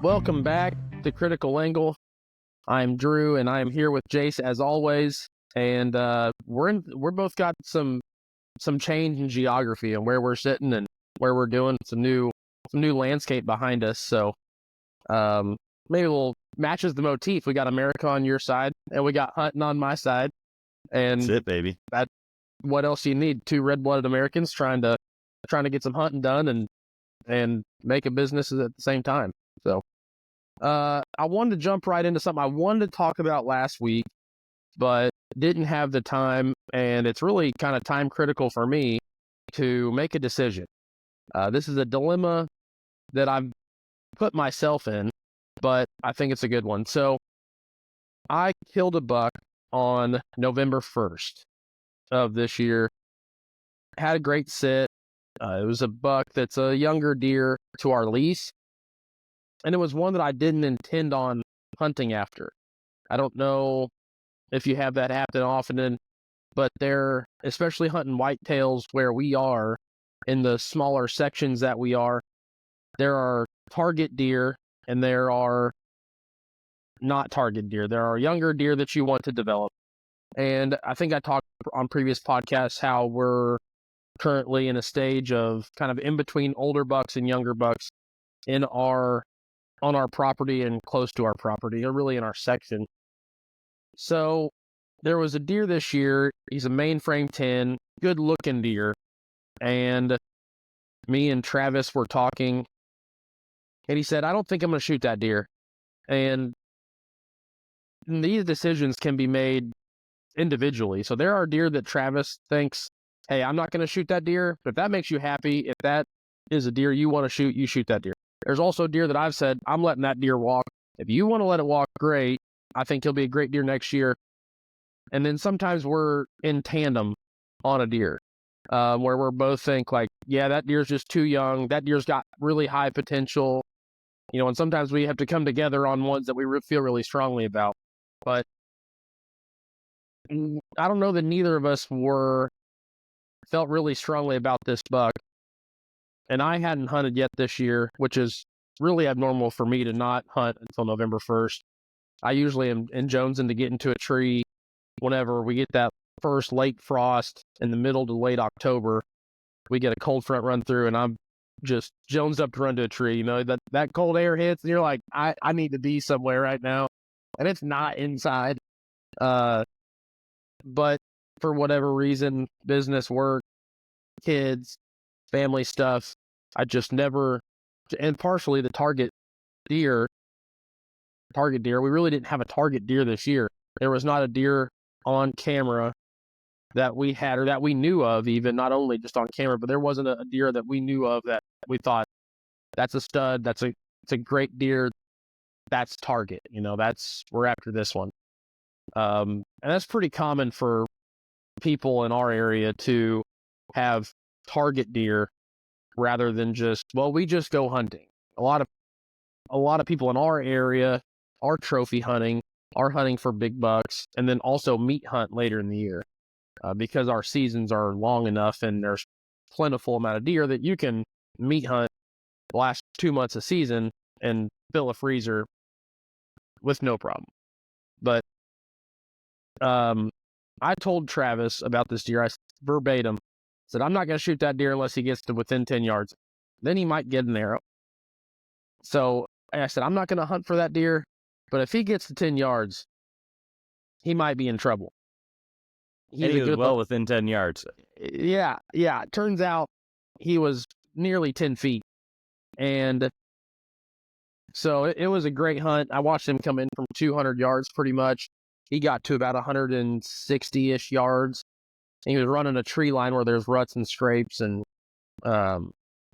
Welcome back to Critical Angle. I'm Drew, and I'm here with Jace as always. And we're both got some change in geography and where we're sitting and where we're doing some new landscape behind us. So maybe we'll matches the motif. We got America on your side, and we got hunting on my side. And that's it, baby. What else you need? Two red-blooded Americans trying to get some hunting done and make a business at the same time. So I wanted to jump right into something I wanted to talk about last week, but didn't have the time, and it's really kind of time critical for me to make a decision. This is a dilemma that I've put myself in, but I think it's a good one. So I killed a buck on November 1st of this year. Had a great sit. It was a buck that's a younger deer to our lease, and it was one that I didn't intend on hunting after. I don't know if you have that happen often, but they're, especially hunting whitetails where we are, in the smaller sections that we are, there are target deer and there are not target deer. There are younger deer that you want to develop. And I think I talked on previous podcasts how we're currently in a stage of kind of in between older bucks and younger bucks on our property and close to our property, or really in our section. So there was a deer this year. He's a mainframe 10, good looking deer. And me and Travis were talking, and he said, I don't think I'm going to shoot that deer. And these decisions can be made individually. So there are deer that Travis thinks, hey, I'm not going to shoot that deer, but if that makes you happy, if that is a deer you want to shoot, you shoot that deer. There's also deer that I've said, I'm letting that deer walk. If you want to let it walk, great. I think he'll be a great deer next year. And then sometimes we're in tandem on a deer, where we're both think like, yeah, that deer's just too young. That deer's got really high potential. And sometimes we have to come together on ones that we feel really strongly about. But I don't know that neither of us felt really strongly about this buck. And I hadn't hunted yet this year, which is really abnormal for me to not hunt until November 1st. I usually am jonesing to get into a tree whenever we get that first late frost in the middle to late October. We get a cold front run through, and I'm just jonesed up to run to a tree. That cold air hits, and you're like, I need to be somewhere right now. And it's not inside. But for whatever reason, business, work, kids, family stuff, I just never, and partially the target deer, we really didn't have a target deer this year. There was not a deer on camera that we had, or that we knew of, even not only just on camera, but there wasn't a deer that we knew of that we thought, that's a stud, it's a great deer, that's target, we're after this one. And that's pretty common for people in our area to have target deer rather than we just go hunting. A lot of people in our area are trophy hunting, are hunting for big bucks, and then also meat hunt later in the year, because our seasons are long enough and there's plentiful amount of deer that you can meat hunt the last 2 months of season and fill a freezer with no problem. But I told Travis about this deer. I verbatim said, I'm not going to shoot that deer unless he gets to within 10 yards. Then he might get an arrow. So I said, I'm not going to hunt for that deer, but if he gets to 10 yards, he might be in trouble. He was well within 10 yards. Yeah. It turns out he was nearly 10 feet. And so it was a great hunt. I watched him come in from 200 yards pretty much. He got to about 160-ish yards. And he was running a tree line where there's ruts and scrapes and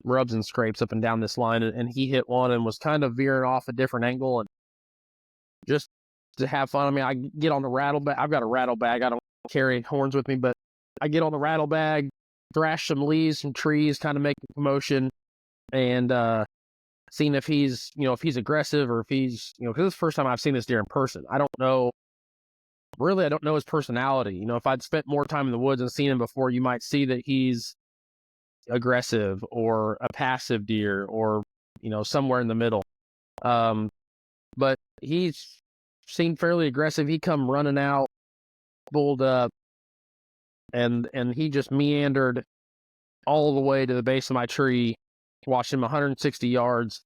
rubs and scrapes up and down this line. And he hit one and was kind of veering off a different angle. And just to have fun, I get on the rattle bag. I've got a rattle bag. I don't carry horns with me, but I get on the rattle bag, thrash some leaves, some trees, kind of make a commotion, and seeing if he's aggressive, or if he's, because this is the first time I've seen this deer in person. I don't know his personality. If I'd spent more time in the woods and seen him before, you might see that he's aggressive or a passive deer, or somewhere in the middle. But he seemed fairly aggressive. He come running out, pulled up, and he just meandered all the way to the base of my tree, watched him 160 yards,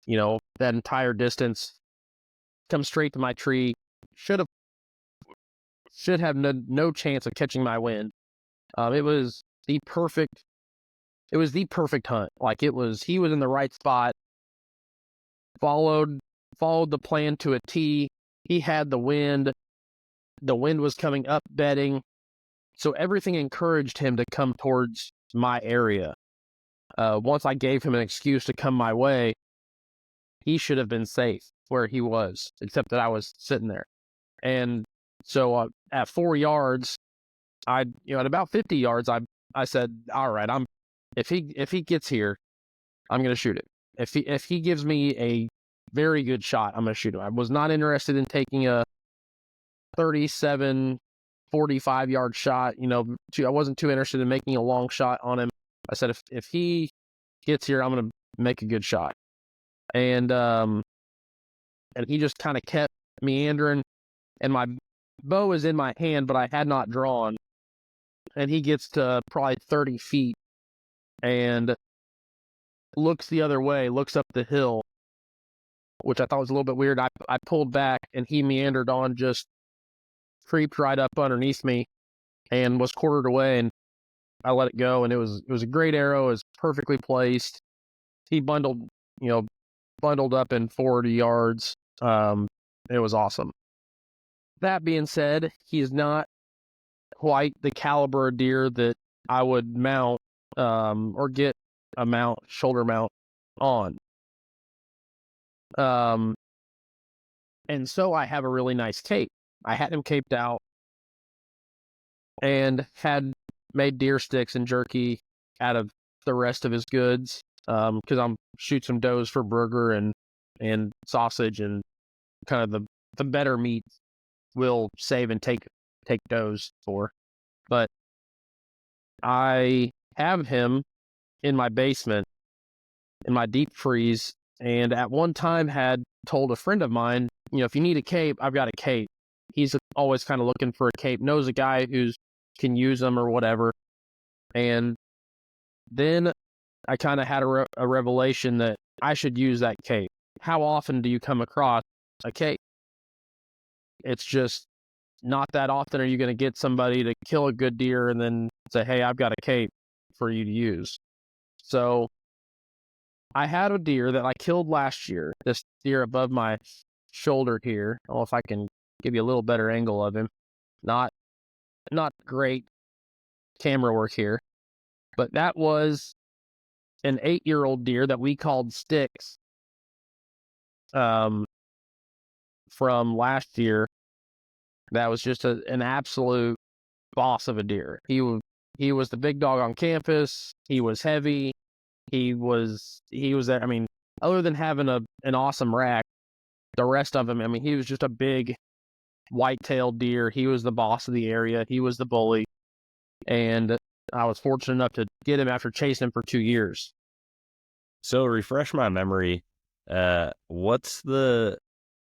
that entire distance, come straight to my tree. Should have no chance of catching my wind. It was the perfect hunt. Like he was in the right spot, followed the plan to a T. He had the wind was coming up bedding, so everything encouraged him to come towards my area. Once I gave him an excuse to come my way, he should have been safe where he was, except that I was sitting there. And so at 4 yards, at about 50 yards, I said, all right, if he gets here, I'm going to shoot it. If he gives me a very good shot, I'm going to shoot him. I was not interested in taking a 37, 45-yard shot. I wasn't too interested in making a long shot on him. I said, if he gets here, I'm going to make a good shot. And he just kind of kept meandering, and my bow is in my hand, but I had not drawn. And he gets to probably 30 feet and looks the other way, looks up the hill, which I thought was a little bit weird. I pulled back, and he meandered on, just creeped right up underneath me and was quartered away, and I let it go, and it was a great arrow. It was perfectly placed. He bundled up in 40 yards. It was awesome. That being said, he's not quite the caliber of deer that I would mount or get a shoulder mount on. And so I have a really nice cape. I had him caped out and had made deer sticks and jerky out of the rest of his goods, because I'm shoot some does for burger and sausage, and kind of the better meat we'll save and take does for. But I have him in my basement, in my deep freeze, and at one time had told a friend of mine, if you need a cape, I've got a cape. He's always kind of looking for a cape, knows a guy who can use them or whatever. And then I kind of had a revelation that I should use that cape. How often do you come across a cape? It's just not that often are you going to get somebody to kill a good deer and then say, hey, I've got a cape for you to use. So I had a deer that I killed last year, this deer above my shoulder here. I don't know if I can give you a little better angle of him. Not great camera work here, but that was an 8-year-old deer that we called Sticks from last year. That was just an absolute boss of a deer. He was the big dog on campus. He was heavy. He was I mean, other than having an awesome rack, the rest of him, I mean, he was just a big white-tailed deer. He was the boss of the area. He was the bully. And I was fortunate enough to get him after chasing him for 2 years. So refresh my memory.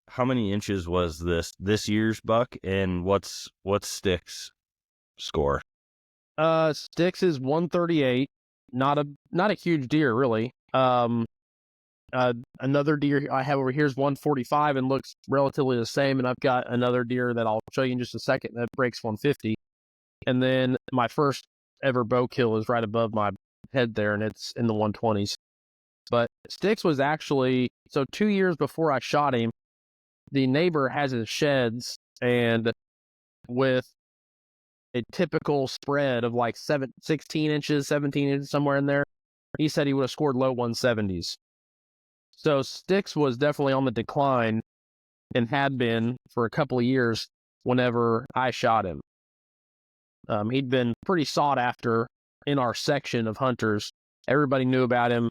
How many inches was this year's buck, and what's Sticks' score? Sticks is 138. Not a huge deer, really. Another deer I have over here is 145 and looks relatively the same, and I've got another deer that I'll show you in just a second that breaks 150. And then my first ever bow kill is right above my head there, and it's in the 120s. But Sticks was actually, so 2 years before I shot him, the neighbor has his sheds, and with a typical spread of like 16 inches, 17 inches, somewhere in there, he said he would have scored low 170s. So Sticks was definitely on the decline and had been for a couple of years whenever I shot him. He'd been pretty sought after in our section of hunters. Everybody knew about him.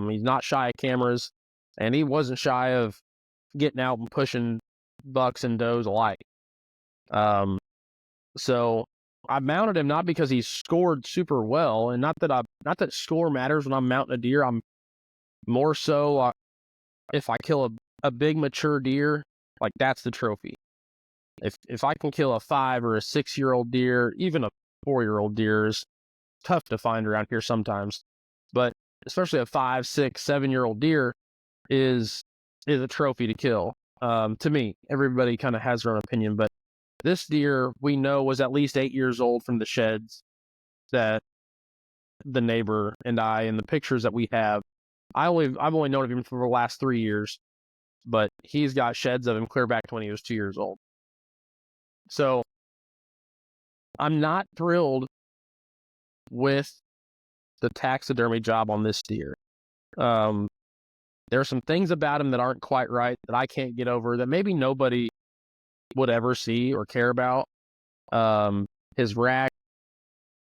He's not shy of cameras, and he wasn't shy of getting out and pushing bucks and does alike. So I mounted him not because he scored super well, and not that score matters when I'm mounting a deer. I'm more so if I kill a big mature deer, like that's the trophy. If I can kill a 5 or a 6-year-old deer, even a 4-year-old deer is tough to find around here sometimes, but especially a 5, 6, 7-year-old deer is a trophy to kill. To me, everybody kind of has their own opinion, but this deer we know was at least 8 years old from the sheds that the neighbor and I, and the pictures that we have. I've only known of him for the last 3 years, but he's got sheds of him clear back to when he was 2 years old. So I'm not thrilled with the taxidermy job on this deer. There are some things about him that aren't quite right that I can't get over, that maybe nobody would ever see or care about. His rack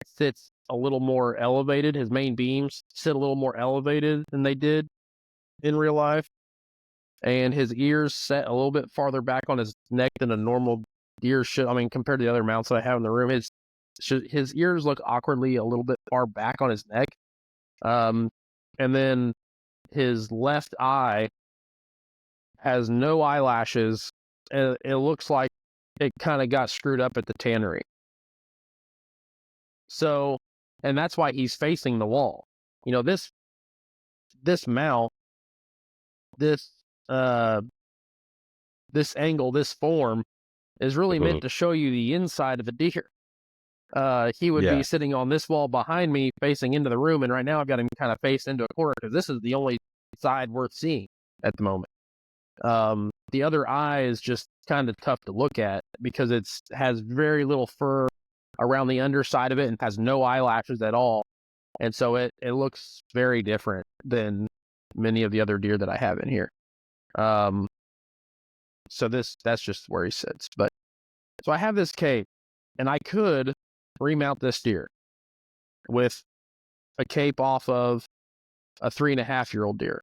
sits a little more elevated. His main beams sit a little more elevated than they did in real life. And his ears set a little bit farther back on his neck than a normal deer should. I mean, compared to the other mounts that I have in the room, his ears look awkwardly a little bit far back on his neck. And then his left eye has no eyelashes. And it looks like it kind of got screwed up at the tannery. So, and that's why he's facing the wall. You know, this mount, this angle, this form is really meant to show you the inside of the deer. He would be sitting on this wall behind me facing into the room, and right now I've got him kind of faced into a corner because this is the only side worth seeing at the moment. The other eye is just kind of tough to look at because it has very little fur around the underside of it and has no eyelashes at all. And so it looks very different than many of the other deer that I have in here. So that's just where he sits. But so I have this cape, and I could remount this deer with a cape off of a 3.5-year-old deer,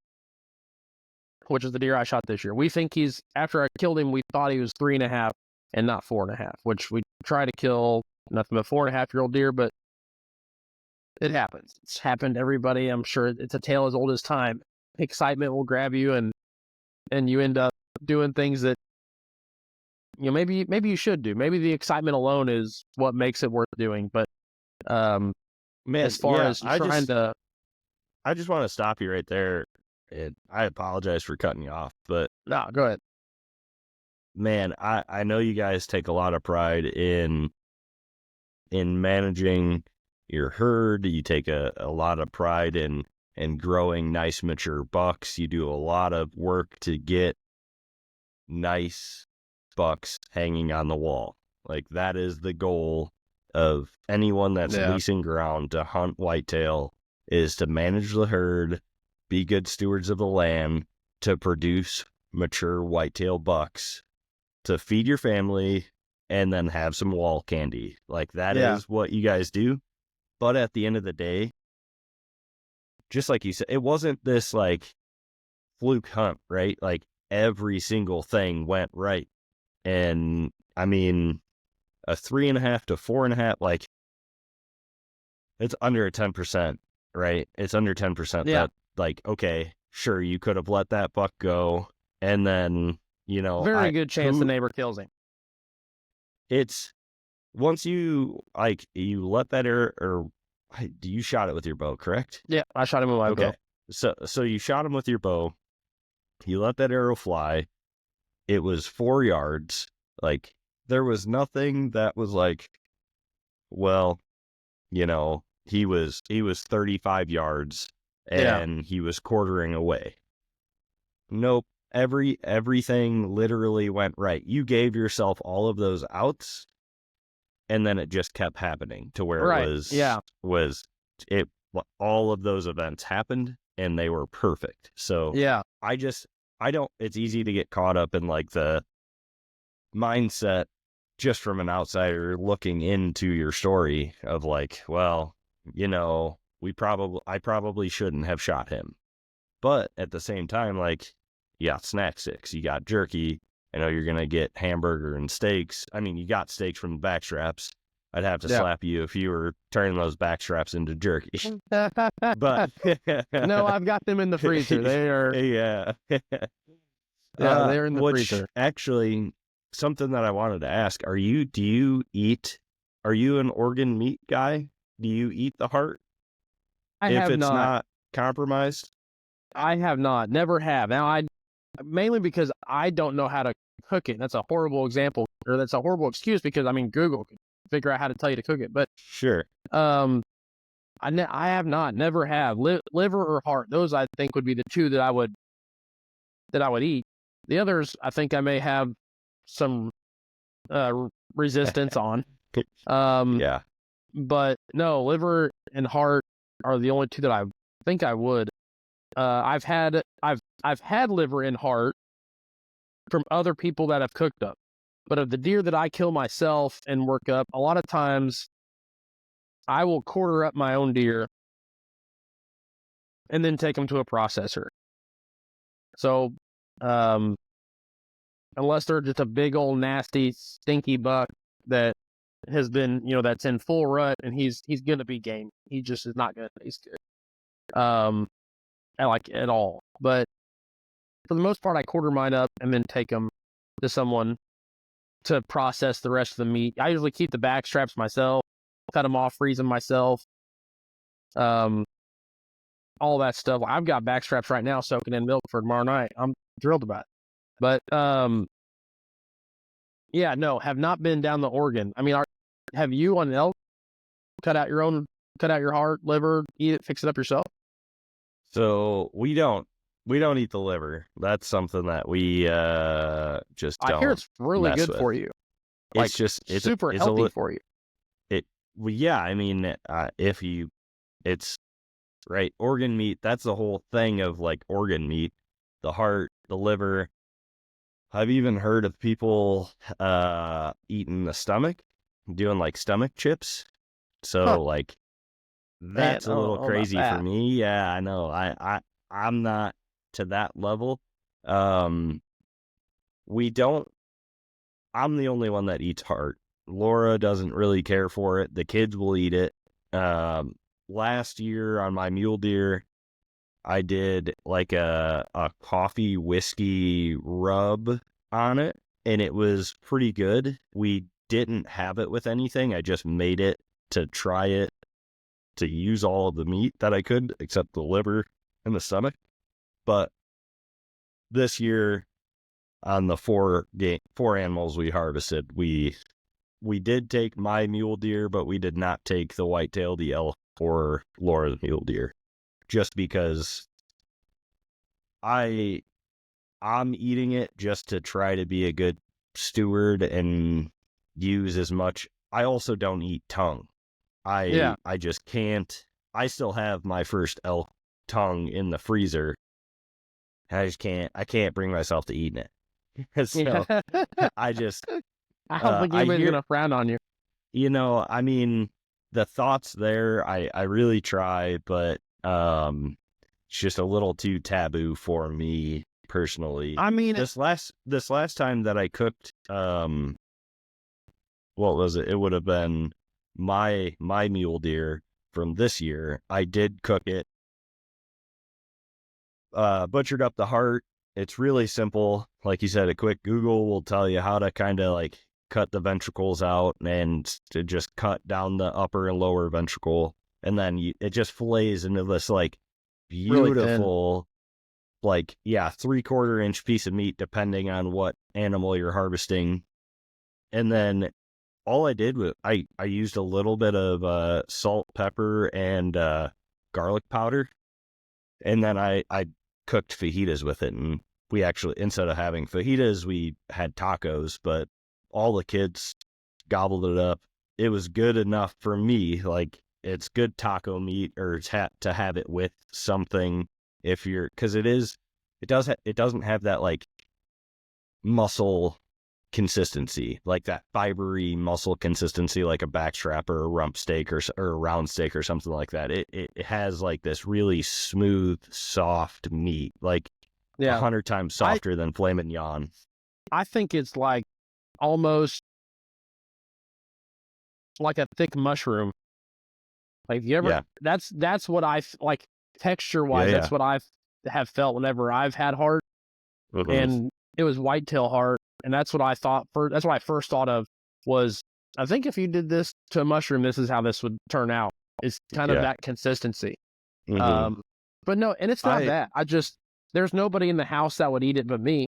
which is the deer I shot this year. We think after I killed him, we thought he was 3.5 and not 4.5, which we try to kill nothing but 4.5-year-old deer, but it happens. It's happened to everybody. I'm sure it's a tale as old as time. Excitement will grab you, and you end up doing things that, you know, maybe you should do. Maybe the excitement alone is what makes it worth doing. But man, as far as trying to, I just want to stop you right there. And I apologize for cutting you off, but no, go ahead. Man, I know you guys take a lot of pride in managing your herd. You take a lot of pride in growing nice mature bucks. You do a lot of work to get nice bucks hanging on the wall. Like, that is the goal of anyone that's leasing ground to hunt whitetail, is to manage the herd, be good stewards of the land, to produce mature whitetail bucks, to feed your family, and then have some wall candy. Like, that is what you guys do. But at the end of the day, just like you said, it wasn't this like fluke hunt, right? Like, every single thing went right. And I mean, a 3.5 to 4.5, like, it's under 10%, right? It's under 10% that, like, okay, sure, you could have let that buck go, and then, you know, very good chance the neighbor kills him. It's once you let that you shot it with your bow, correct? Yeah, I shot him with my bow. So you shot him with your bow. You let that arrow fly. It was 4 yards. Like, there was nothing that was like, well, you know, he was 35 yards and he was quartering away. Nope. Everything literally went right. You gave yourself all of those outs, and then it just kept happening to where all of those events happened and they were perfect. So it's easy to get caught up in like the mindset just from an outsider looking into your story of like, well, you know, I probably shouldn't have shot him. But at the same time, like, you got snack sticks, you got jerky. I know you're going to get hamburger and steaks. I mean, you got steaks from the backstraps. I'd have to Yeah. slap you if you were turning those back straps into jerky. But no, I've got them in the freezer. They are, yeah. they're in the Which freezer. actually, something that I wanted to ask: are you an organ meat guy? Do you eat the heart I if have it's not. not compromised? I have not. Never have. Now, mainly because I don't know how to cook it. That's a horrible example, or that's a horrible excuse because, I mean, Google can figure out how to tell you to cook it. But Sure. I have not. Never have. Liver or heart. Those, I think, would be the two that I would eat. The others, I think I may have some resistance on. Yeah. But no, liver and heart are the only two that I think I would. I've had liver and heart from other people that have cooked them. But of the deer that I kill myself and work up, a lot of times I will quarter up my own deer and then take them to a processor. So, unless they're just a big old nasty stinky buck that has been, that's in full rut and he's gonna be game. He just is not gonna taste good. At all. But for the most part, I quarter mine up and then take them to someone to process the rest of the meat. I usually keep the back straps myself, cut them off, freeze them myself. All that stuff. I've got back straps right now soaking in milk for tomorrow night. I'm thrilled about it. But yeah, no, have not been down the organ. I mean, have you on an elk cut out your heart, liver, eat it, fix it up yourself? So we don't eat the liver. That's something that we just don't. I hear it's really good for you. It's just super healthy for you. Yeah, I mean, it's right, organ meat. That's the whole thing of like organ meat, the heart, the liver. I've even heard of people eating the stomach, doing like stomach chips. So like that's a little crazy for me. Yeah, I know. I'm not to that level. We don't. I'm the only one that eats heart. Laura doesn't really care for it. The kids will eat it. Last year on my mule deer, I did like a coffee whiskey rub on it, and it was pretty good. We didn't have it with anything. I just made it to try it, to use all of the meat that I could, except the liver and the stomach. But this year, on the four animals we harvested, we did take my mule deer, but we did not take the white-tailed elk or Laura's mule deer, just because I'm eating it just to try to be a good steward and use as much. I also don't eat tongue. I just can't. I still have my first elk tongue in the freezer. I can't bring myself to eating it. So I don't think anybody's gonna frown on you. I mean, the thoughts there, I really try, but it's just a little too taboo for me personally. I mean, this last time that I cooked, what was it? It would have been my mule deer from this year. I did cook it, butchered up the heart. It's really simple. Like you said, a quick Google will tell you how to kind of like cut the ventricles out and to just cut down the upper and lower ventricle. And then it just fillets into this like beautiful, like, 3/4 inch piece of meat, depending on what animal you're harvesting. And then all I did was I used a little bit of salt, pepper, and garlic powder. And then I cooked fajitas with it. And we actually, instead of having fajitas, we had tacos, but all the kids gobbled it up. It was good enough for me. Like, it's good taco meat, or to have it with something, because it doesn't have that like muscle consistency, like that fibery muscle consistency, like a backstrap or a rump steak or a round steak or something like that. It has like this really smooth, soft meat, like 100 times softer than filet mignon. I think it's like almost like a thick mushroom. Like, you ever, that's what like texture wise, that's what I have felt whenever I've had heart. And it was whitetail heart. And that's what I thought that's what I first thought of was, I think if you did this to a mushroom, this is how this would turn out. It's kind of that consistency. But no, and it's not that. There's nobody in the house that would eat it but me,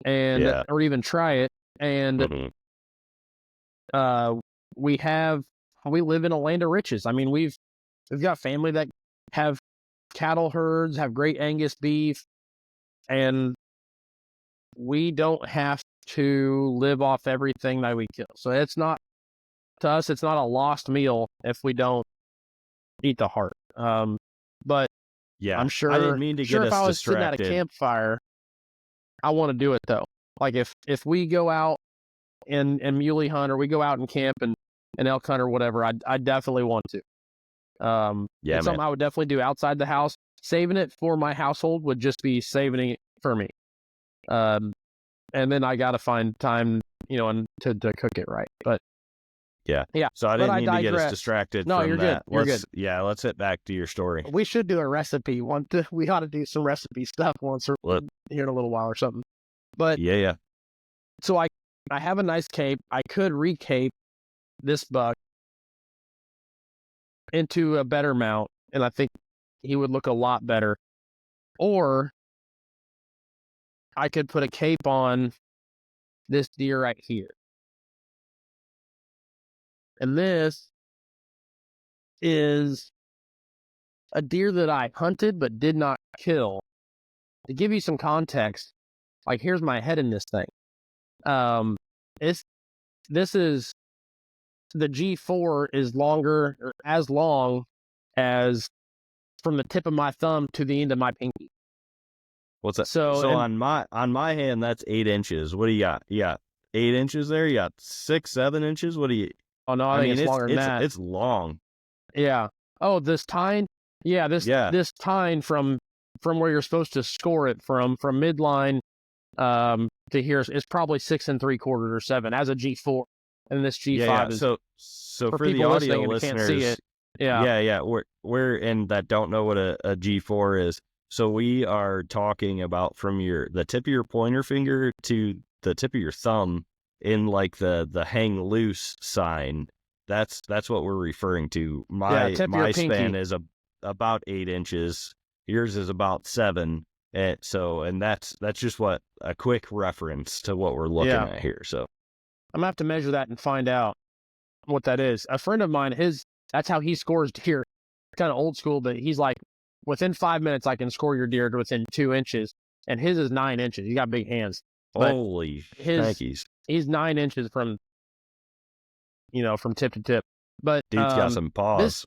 and or even try it. And we live in a land of riches. I mean, we've got family that have cattle herds, have great Angus beef, and we don't have to live off everything that we kill. So to us, it's not a lost meal if we don't eat the heart. But I'm sure, I didn't mean to get us if I was distracted. sitting at a campfire, I want to do it though. Like if we go out and muley hunt, or we go out and camp and elk hunt or whatever, I definitely want to. It's something I would definitely do outside the house. Saving it for my household would just be saving it for me. And then I got to find time, and to cook it right. But yeah. So I didn't mean to get us distracted. No, from you're that. good. You're good. Yeah, let's hit back to your story. We should do a recipe. We ought to do some recipe stuff once or here in a little while or something. But so I have a nice cape. I could recape this buck into a better mount, and I think he would look a lot better. Or I could put a cape on this deer right here. And this is a deer that I hunted but did not kill. To give you some context, like, here's my head in this thing. This is, the G4 is longer, or as long as from the tip of my thumb to the end of my pinky. What's that? So on my hand, that's 8 inches. What do you got? You got 8 inches there? You got 6, 7 inches? What do you? Oh no, I think it's longer than that. It's long. Yeah. Oh, this tine? Yeah, this tine from where you're supposed to score it from midline to here is probably 6 3/4 or 7 as a G4, and this G5 is. So for the audio listeners, can't see it. Yeah. We're and that don't know what a G4 is. So we are talking about from the tip of your pointer finger to the tip of your thumb in like the hang loose sign. That's what we're referring to. My span is about 8 inches. Yours is about 7. And that's just what a quick reference to what we're looking at here. So I'm gonna have to measure that and find out what that is. A friend of mine, that's how he scores deer. Kind of old school, but he's like, within 5 minutes, I can score your deer to within 2 inches, and his is 9 inches. He's got big hands. Holy shnikes. He's 9 inches from tip to tip. But dude's got some paws.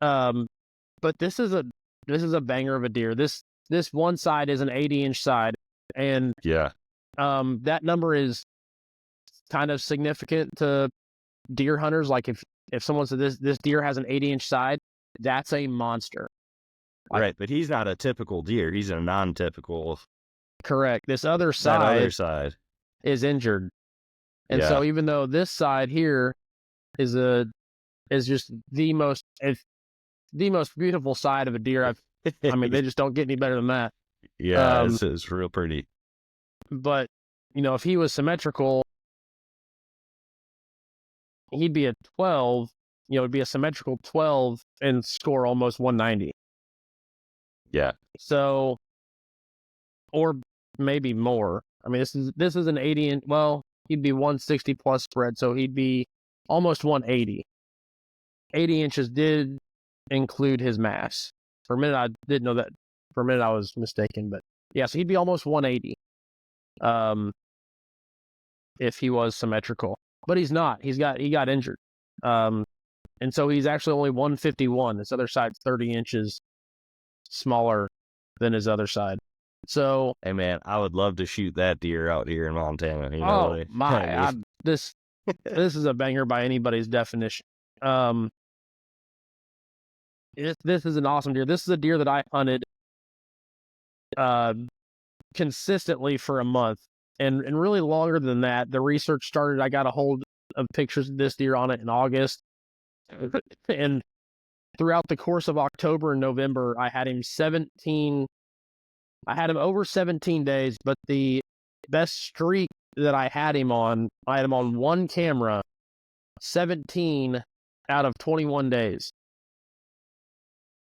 But this is a banger of a deer. This one side is an 80-inch side, and that number is kind of significant to deer hunters. Like if someone said this deer has an 80-inch side, that's a monster. Right, but he's not a typical deer. He's a non-typical. Correct. This other side is injured. And so even though this side here is just the most beautiful side of a deer I mean, they just don't get any better than that. Yeah, it's real pretty. But, if he was symmetrical, he'd be a 12, it'd be a symmetrical 12 and score almost 190. Yeah. So, or maybe more. I mean, this is an 80-inch, well, he'd be 160 plus spread, so he'd be almost 180. 80 inches did include his mass. For a minute, I didn't know that. For a minute, I was mistaken, but yeah, so he'd be almost 180 if he was symmetrical. But he's not. He got injured. And so he's actually only 151. This other side's 30 inches smaller than his other side. So, hey man, I would love to shoot that deer out here in Montana. This is a banger by anybody's definition. This is an awesome deer. This is a deer that I hunted consistently for a month, and really longer than that. The research started. I got a hold of pictures of this deer on it in August. And throughout the course of October and November, I had him over 17 days, but the best streak that I had him on one camera, 17 out of 21 days.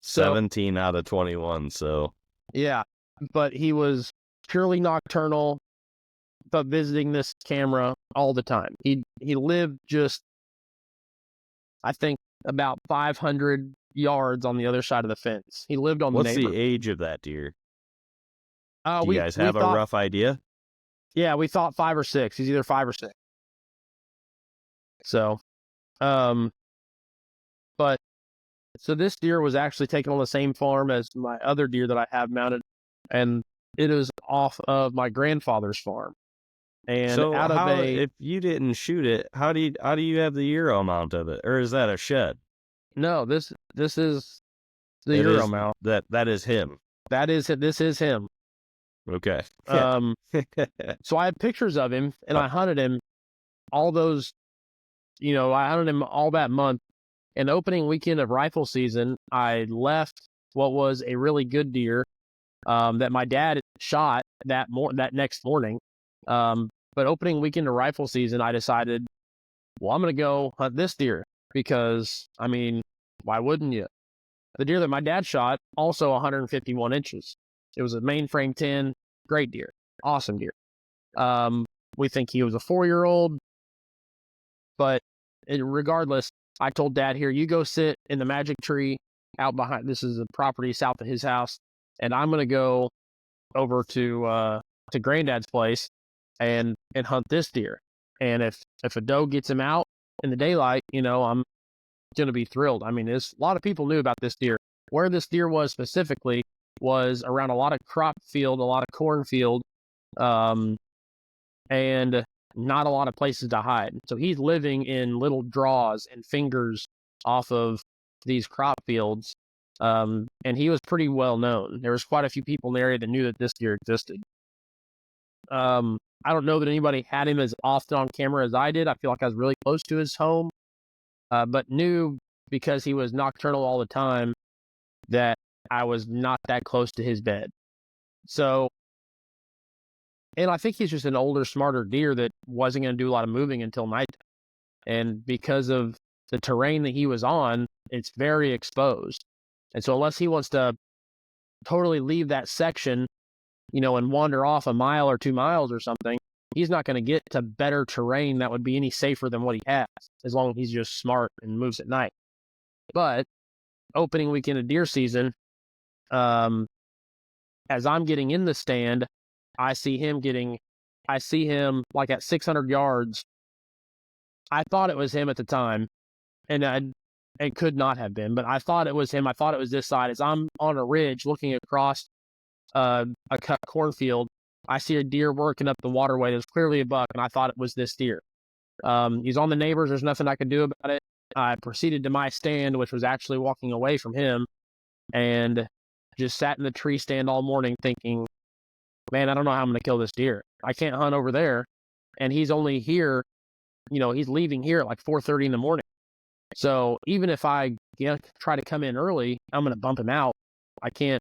17 out of 21, so. Yeah, but he was purely nocturnal, but visiting this camera all the time. He lived just, I think, about 500 yards on the other side of the fence. He lived on the neighbor. What's the age of that deer? Do you guys we have a rough idea? Yeah, we thought 5 or 6. He's either 5 or 6. So, but so this deer was actually taken on the same farm as my other deer that I have mounted, and it is off of my grandfather's farm. And so if you didn't shoot it, how do you have the Euro mount of it, or is that a shed? No, this is the Euro mount. That is him. This is him. Okay. So I have pictures of him, and I hunted him all those, I hunted him all that month. And opening weekend of rifle season, I left what was a really good deer that my dad shot that next morning. But opening weekend of rifle season, I decided, well, I'm going to go hunt this deer because, I mean, why wouldn't you? The deer that my dad shot, also 151 inches. It was a mainframe 10, great deer, awesome deer. We think he was a 4-year-old, but regardless, I told Dad, here, you go sit in the magic tree out behind. This is a property south of his house, and I'm going to go over to Granddad's place and hunt this deer. And if a doe gets him out in the daylight, I'm going to be thrilled. I mean, a lot of people knew about this deer. Where this deer was specifically was around a lot of crop field, a lot of cornfield, and not a lot of places to hide. So he's living in little draws and fingers off of these crop fields. And he was pretty well known. There was quite a few people in the area that knew that this deer existed. I don't know that anybody had him as often on camera as I did. I feel like I was really close to his home, but knew because he was nocturnal all the time that I was not that close to his bed. So, and I think he's just an older, smarter deer that wasn't going to do a lot of moving until night. And because of the terrain that he was on, it's very exposed. And so unless he wants to totally leave that section, and wander off a mile or 2 miles or something, he's not going to get to better terrain that would be any safer than what he has, as long as he's just smart and moves at night. But opening weekend of deer season, as I'm getting in the stand, I see him like at 600 yards. I thought it was him at the time, and it could not have been, but I thought it was him. I thought it was this side. As I'm on a ridge looking across a cut cornfield, I see a deer working up the waterway. There's clearly a buck, and I thought it was this deer. He's on the neighbors. There's nothing I could do about it. I proceeded to my stand, which was actually walking away from him, and just sat in the tree stand all morning thinking, man, I don't know how I'm going to kill this deer. I can't hunt over there. And he's only here, he's leaving here at like 4:30 in the morning. So even if I try to come in early, I'm going to bump him out. I can't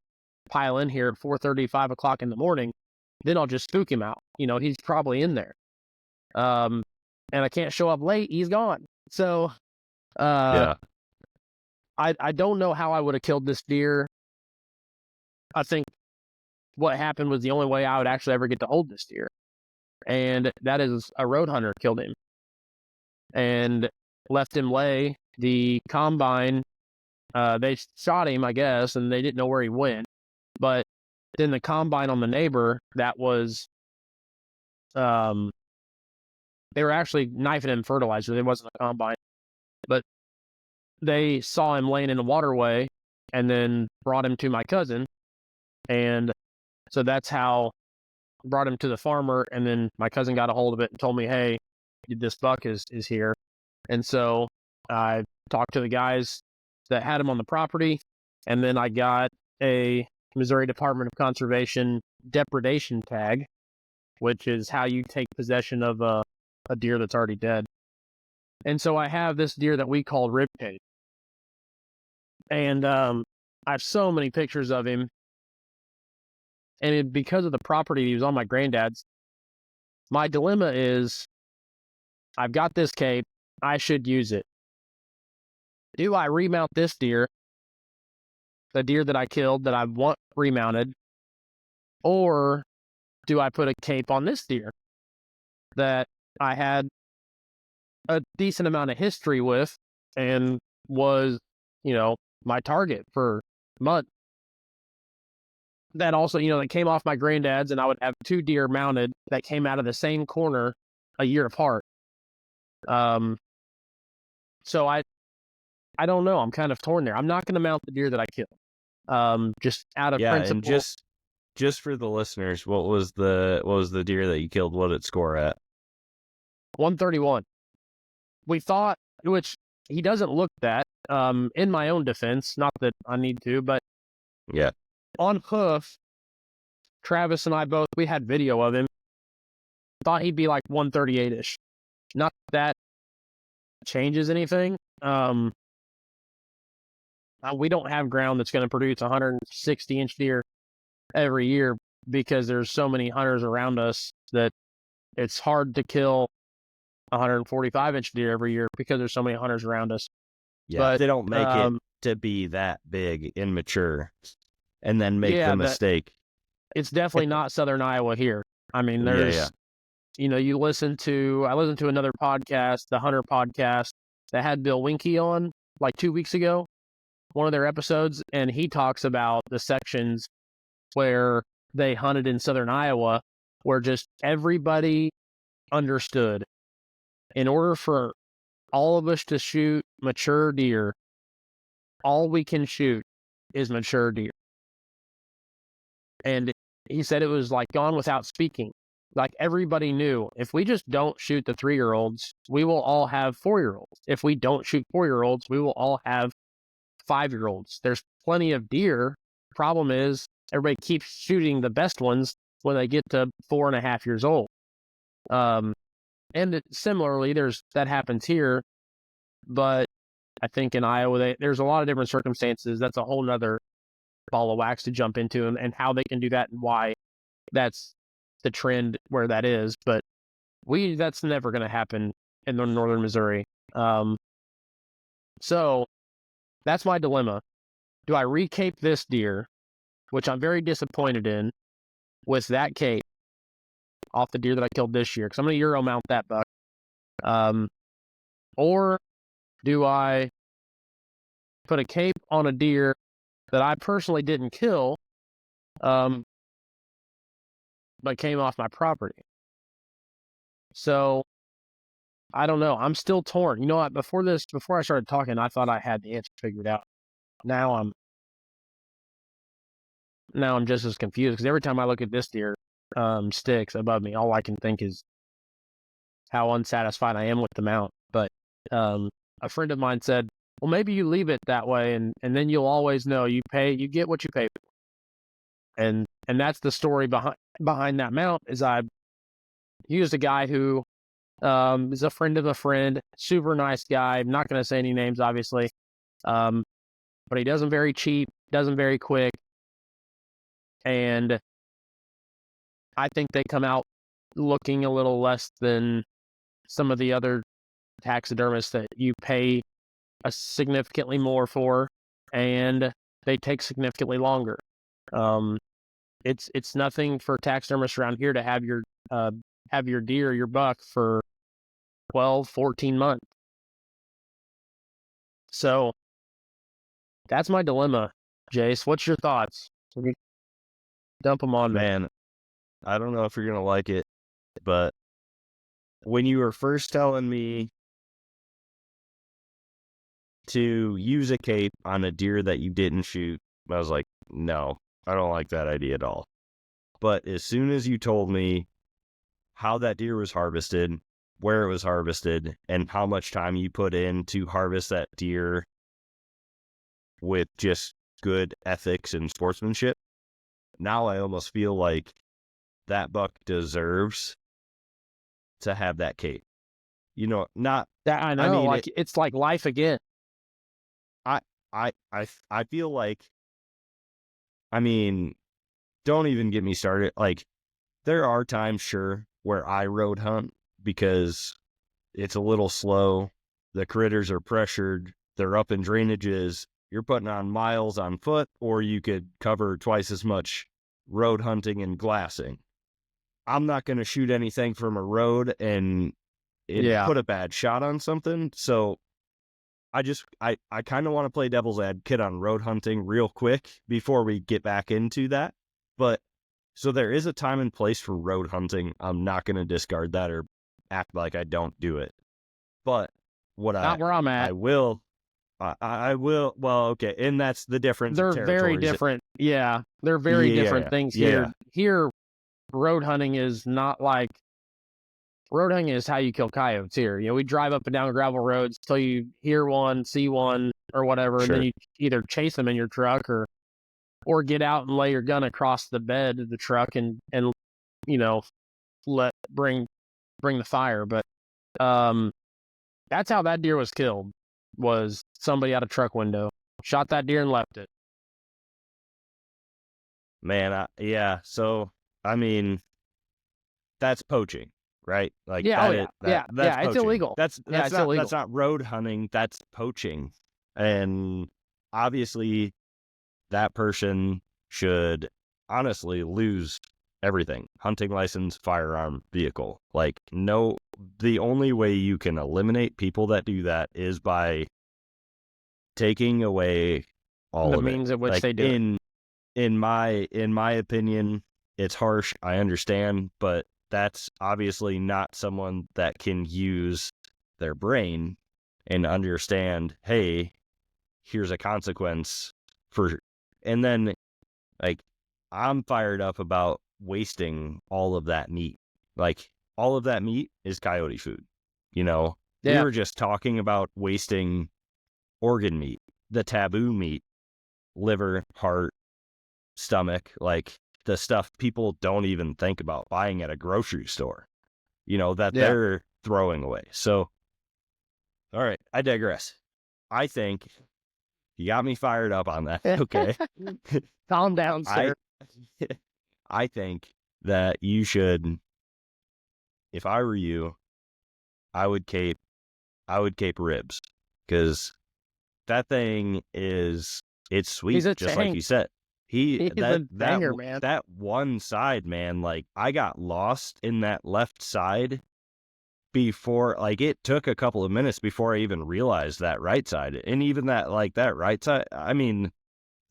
pile in here at 4:30, 5 o'clock in the morning. Then I'll just spook him out. He's probably in there. And I can't show up late. He's gone. So, yeah. I don't know how I would have killed this deer. I think what happened was the only way I would actually ever get to hold this deer. And that is a road hunter killed him and left him lay. The combine, they shot him, I guess, and they didn't know where he went. But then the combine on the neighbor, that was, they were actually knifing him fertilizer. It wasn't a combine. But they saw him laying in the waterway and then brought him to my cousin. And so that's how I brought him to the farmer. And then my cousin got a hold of it and told me, hey, this buck is here. And so I talked to the guys that had him on the property. And then I got a Missouri Department of Conservation depredation tag, which is how you take possession of a deer that's already dead. And so I have this deer that we call Ribcage. And I have so many pictures of him. And because of the property he was on my granddad's, my dilemma is I've got this cape. I should use it. Do I remount this deer, the deer that I killed that I want remounted, or do I put a cape on this deer that I had a decent amount of history with and was, my target for months? That also, that came off my granddad's, and I would have 2 deer mounted that came out of the same corner a year apart. So I don't know. I'm kind of torn there. I'm not going to mount the deer that I killed. Just out of principle. And just for the listeners, what was the deer that you killed? What did it score at? 131. We thought, which he doesn't look that. In my own defense, not that I need to, but yeah, on hoof, Travis and I both, we had video of him. Thought he'd be like 138-ish. Not that changes anything. We don't have ground that's going to produce 160-inch deer every year because there's so many hunters around us that it's hard to kill 145-inch deer every year because there's so many hunters around us. Yeah, but they don't make it to be that big, immature, and then make the mistake. It's definitely not Southern Iowa here. I mean, there's, I listen to another podcast, the Hunter podcast, that had Bill Winke on like 2 weeks ago, one of their episodes, and he talks about the sections where they hunted in Southern Iowa, where just everybody understood in order for all of us to shoot mature deer, all we can shoot is mature deer. And he said it was like gone without speaking. Like everybody knew, if we just don't shoot the 3-year-olds, we will all have 4-year-olds. If we don't shoot 4-year-olds, we will all have 5-year-olds. There's plenty of deer. Problem is, everybody keeps shooting the best ones when they get to 4.5 years old. And similarly, that happens here, but I think in Iowa, there's a lot of different circumstances. That's a whole nother ball of wax to jump into, and how they can do that and why that's the trend where that is. But that's never going to happen in northern Missouri. So that's my dilemma. Do I recape this deer, which I'm very disappointed in, with that cape off the deer that I killed this year? Because I'm going to Euro mount that buck. Or do I put a cape on a deer that I personally didn't kill, but came off my property? So I don't know. I'm still torn. You know what? Before I started talking, I thought I had the answer figured out. Now I'm just as confused, because every time I look at this deer sticks above me, all I can think is how unsatisfied I am with the mount. But a friend of mine said, well, maybe you leave it that way, and then you'll always know you get what you pay for. And that's the story behind that mount. Is I used a guy who is a friend of a friend, super nice guy. I'm not going to say any names, obviously, but he does them very cheap, does them very quick, and I think they come out looking a little less than some of the other taxidermists that you pay significantly more for, and they take significantly longer. It's nothing for taxidermists around here to have your deer, your buck, for 12, 14 months. So that's my dilemma. Jace, what's your thoughts? Dump them on me. Man, I don't know if you're going to like it, but when you were first telling me to use a cape on a deer that you didn't shoot, I was like, no, I don't like that idea at all. But as soon as you told me how that deer was harvested, where it was harvested, and how much time you put in to harvest that deer with just good ethics and sportsmanship, now I almost feel like that buck deserves to have that cape. Not That I I know, mean, like it's like life again. I, I feel like, I mean, don't even get me started. Like, there are times, sure, where I road hunt because it's a little slow. The critters are pressured. They're up in drainages. You're putting on miles on foot, or you could cover twice as much road hunting and glassing. I'm not going to shoot anything from a road and Yeah. put a bad shot on something. So I kind of want to play devil's advocate on road hunting real quick before we get back into that. But so there is a time and place for road hunting. I'm not going to discard that or act like I don't do it. But what Not where I'm I at. will, I will, well, okay. And that's the difference of They're very territories. different. Yeah. They're very Yeah, different things yeah, here. Here, road hunting is not like road hunting is how you kill coyotes here. You know, we drive up and down gravel roads till you hear one, see one, or whatever, and then sure. you either chase them in your truck or get out and lay your gun across the bed of the truck and you know bring the fire. But that's how that deer was killed. Was somebody out a truck window shot that deer and left it. Man, yeah. So, I mean, that's poaching, right? Like Yeah, oh yeah, that's it's poaching. illegal. Yeah, it's That's illegal. not road hunting, that's poaching. And obviously that person should honestly lose everything. Hunting license, firearm, vehicle. Like no, the only way you can eliminate people that do that is by taking away all The of it. means at which Like they do it. in my opinion, it's harsh. I understand, but that's obviously not someone that can use their brain and understand, hey, here's a consequence for, and then like I'm fired up about wasting all of that meat. Like all of that meat is coyote food. You know, we Yeah, were just talking about wasting organ meat, the taboo meat, liver, heart, stomach, like the stuff people don't even think about buying at a grocery store, you know, that yeah. they're throwing away. So, all right, I digress. I think you got me fired up on that. Okay. Calm down, I, sir. I think that you should, if I were you, I would cape, ribs because that thing is, it's He's sweet, a just like tank. you said. He's a banger, man. That one side, man, like I got lost in that left side before, like it took a couple of minutes before I even realized that right side. And even that, like that right side, I mean,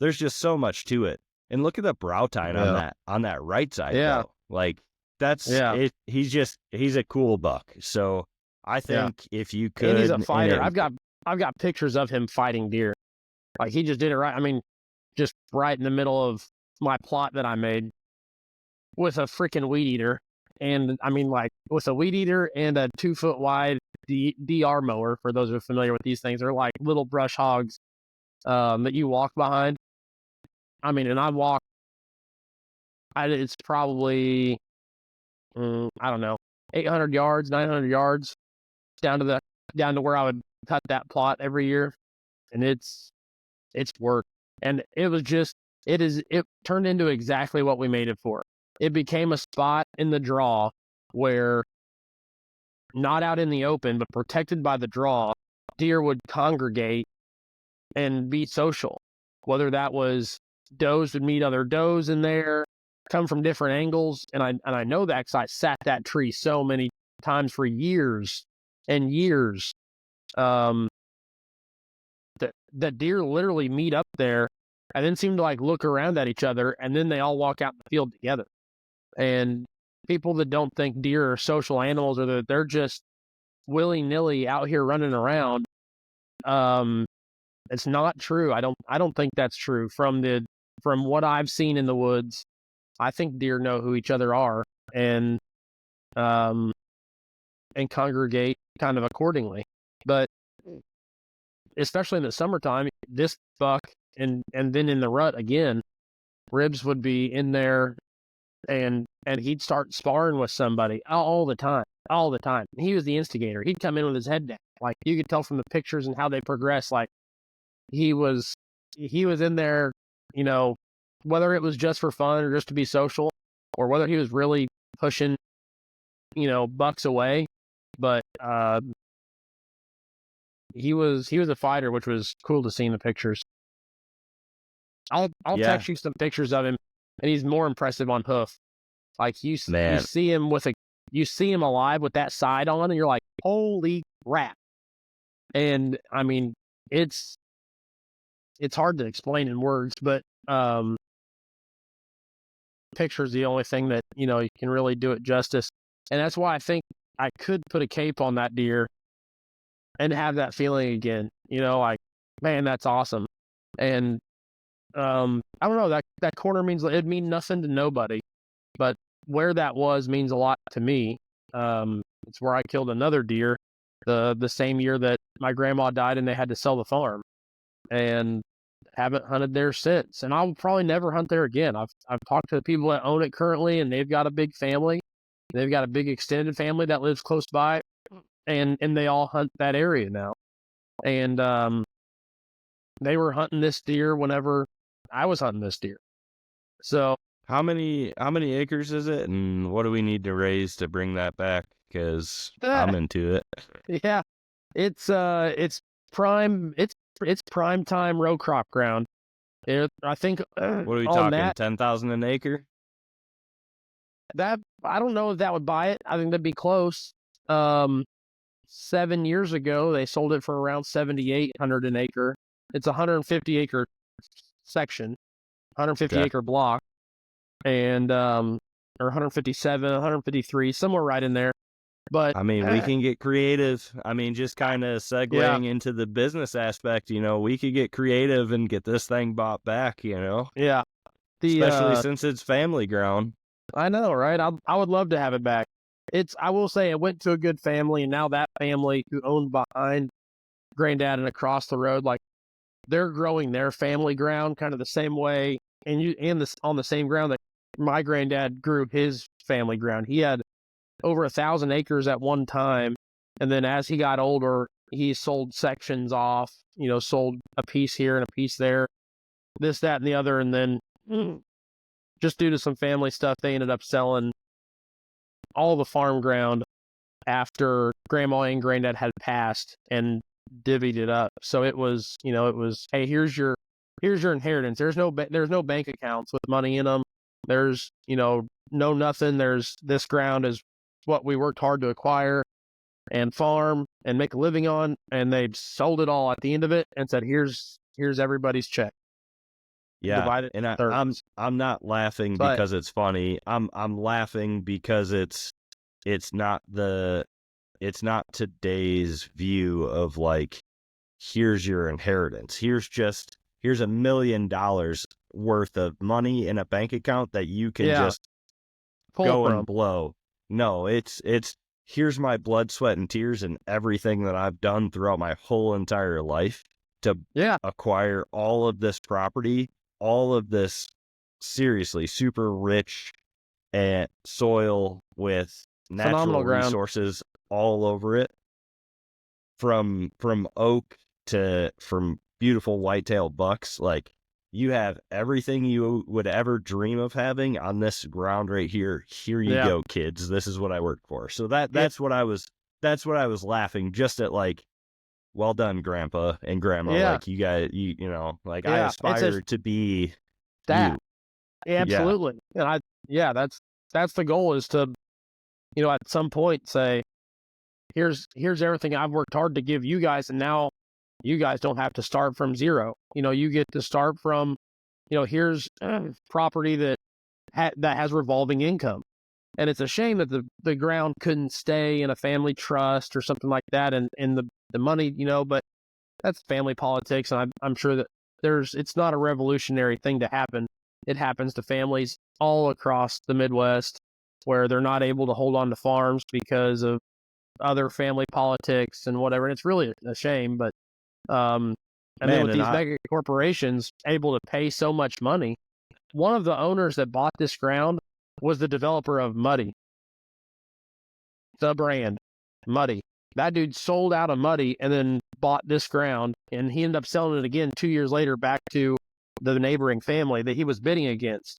there's just so much to it. And look at the brow tine Yeah, on that right side yeah, though. Like that's yeah, it. He's a cool buck. So I yeah. think if you And he's a could, fighter. I've got pictures of him fighting deer. Like he just did it right. I mean, just right in the middle of my plot that I made with a freaking weed eater. And I mean, like with a weed eater and a 2 foot wide DR mower. For those who are familiar with these things, they're like little brush hogs that you walk behind. I mean, and I walk. It's probably I don't know, 800 yards, 900 yards down to where I would cut that plot every year, and it's work. And it turned into exactly what we made it for. It became a spot in the draw where, not out in the open, but protected by the draw, deer would congregate and be social. Whether that was does would meet other does in there, come from different angles, and I know that because I sat that tree so many times for years and years. Um, that deer literally meet up there and then seem to like look around at each other, and then they all walk out in the field together. And people that don't think deer are social animals or that they're just willy-nilly out here running around, it's not true. I don't think that's true. From what I've seen in the woods, I think deer know who each other are and um and congregate kind of accordingly. But especially in the summertime, this buck and then in the rut again, ribs would be in there and and he'd start sparring with somebody all the time, all the time. He was the instigator. He'd come in with his head down. Like, you could tell from the pictures and how they progressed. Like, he was in there, you know, whether it was just for fun or just to be social, or whether he was really pushing, you know, bucks away. But he was a fighter, which was cool to see in the pictures. I'll text you some pictures of him, and he's more impressive on hoof. Like, you see him alive with that side on, and you're like, holy crap. And I mean, it's hard to explain in words, but picture's the only thing that, you know, you can really do it justice. And that's why I think I could put a cape on that deer and have that feeling again. You know, like, man, that's awesome. And I don't know, that corner it'd mean nothing to nobody, but where that means a lot to me. It's where I killed another deer the same year that my grandma died and they had to sell the farm, and haven't hunted there since. And I'll probably never hunt there again. I've talked to the people that own it currently, and they've got a big family. They've got a big extended family that lives close by, and they all hunt that area now. And they were hunting this deer whenever I was hunting this deer. So how many acres is it, and what do we need to raise to bring that back? Because I'm into it. Yeah, it's prime. It's prime time row crop ground. I think. What are we talking? 10,000 an acre? That, I don't know if that would buy it. I think that'd be close. 7 years ago, they sold it for around 7,800 an acre. It's a 150 acre section, 150 acre block, and or 157, 153, somewhere right in there. But I mean, we can get creative. I mean, just kind of segueing into the business aspect, you know, we could get creative and get this thing bought back, you know? Yeah. Especially since it's family ground. I know, right? I would love to have it back. I will say, it went to a good family, and now that family who owned behind Granddad and across the road, like, they're growing their family ground kind of the same way, on the same ground that my granddad grew his family ground. He had over 1,000 acres at one time, and then as he got older, he sold sections off, you know, sold a piece here and a piece there, this, that, and the other, and then just due to some family stuff, they ended up selling all the farm ground after Grandma and Granddad had passed and divvied it up. So it was, hey, here's your inheritance. There's no bank accounts with money in them. There's, no nothing. There's, this ground is what we worked hard to acquire and farm and make a living on, and they sold it all at the end of it and said, here's everybody's check. Yeah, and I'm not laughing because it's funny. I'm laughing because it's not today's view of, like, here's your inheritance. Here's $1 million worth of money in a bank account that you can just go and blow. No, it's here's my blood, sweat, and tears and everything that I've done throughout my whole entire life to acquire all of this property, all of this seriously super rich and soil with natural resources all over it, from oak from beautiful whitetail bucks. Like, you have everything you would ever dream of having on this ground right here. Here you go, kids. This is what I worked for. So that's what I was laughing just at, like, well done, Grandpa and Grandma. Like, you guys, you know, like, I aspire to be that. You. Absolutely. And that's the goal, is to, at some point say, here's everything I've worked hard to give you guys, and now you guys don't have to start from zero. You get to start from, here's property that has revolving income. And it's a shame that the ground couldn't stay in a family trust or something like that, and the money, but that's family politics, and I'm sure that it's not a revolutionary thing to happen. It happens to families all across the Midwest where they're not able to hold on to farms because of other family politics and whatever. And it's really a shame, but then with these mega corporations able to pay so much money, one of the owners that bought this ground was the developer of Muddy, the brand Muddy. That dude sold out of Muddy and then bought this ground, and he ended up selling it again 2 years later back to the neighboring family that he was bidding against.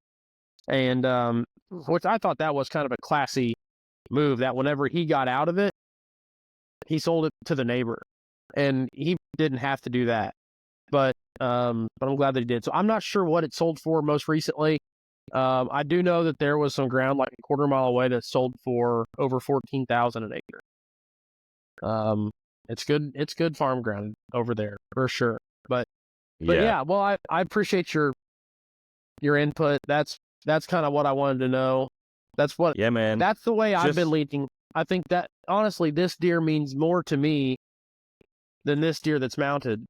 And which I thought that was kind of a classy move, that whenever he got out of it, he sold it to the neighbor, and he didn't have to do that. But I'm glad that he did. So I'm not sure what it sold for most recently. I do know that there was some ground like a quarter mile away that sold for over $14,000 an acre. It's good farm ground over there for sure. But yeah, well, I appreciate your input. That's kind of what I wanted to know. That's what, yeah, man. That's the way I've been leaning. I think that honestly, this deer means more to me than this deer that's mounted.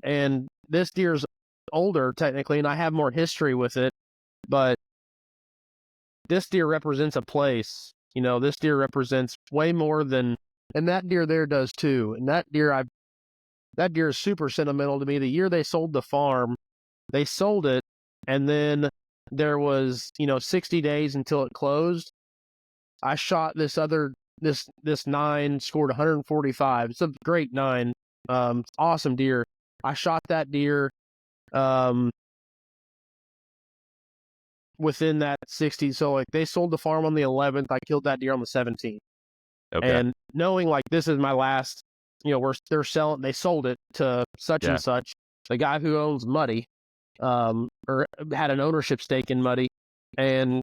And this deer's older technically, and I have more history with it, but this deer represents a place. You know, this deer represents way more than, and that deer there does too. And that deer is super sentimental to me. The year they sold the farm, they sold it, and then there was, 60 days until it closed. I shot this 9, scored 145. It's a great 9. Awesome deer. I shot that deer within that 60. So like they sold the farm on the 11th. I killed that deer on the 17th. Okay. And knowing like this is my last, they sold it to such and such, the guy who owns Muddy, or had an ownership stake in Muddy, and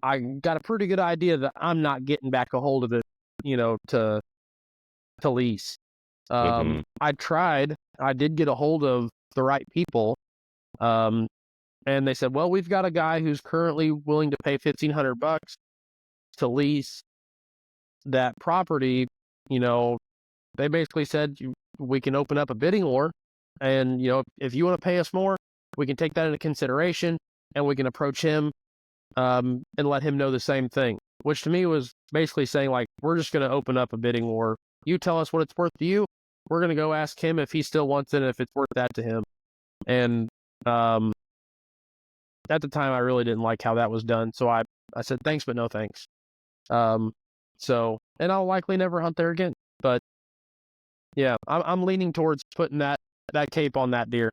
I got a pretty good idea that I'm not getting back a hold of it, to lease. I did get a hold of the right people, and they said, well, we've got a guy who's currently willing to pay $1,500 to lease that property. They basically said we can open up a bidding war, and if you want to pay us more, we can take that into consideration, and we can approach him and let him know the same thing, which to me was basically saying, like, we're just going to open up a bidding war. You tell us what it's worth to you. We're going to go ask him if he still wants it and if it's worth that to him. And at the time, I really didn't like how that was done. So I said, thanks, but no thanks. And I'll likely never hunt there again. But yeah, I'm leaning towards putting that cape on that deer.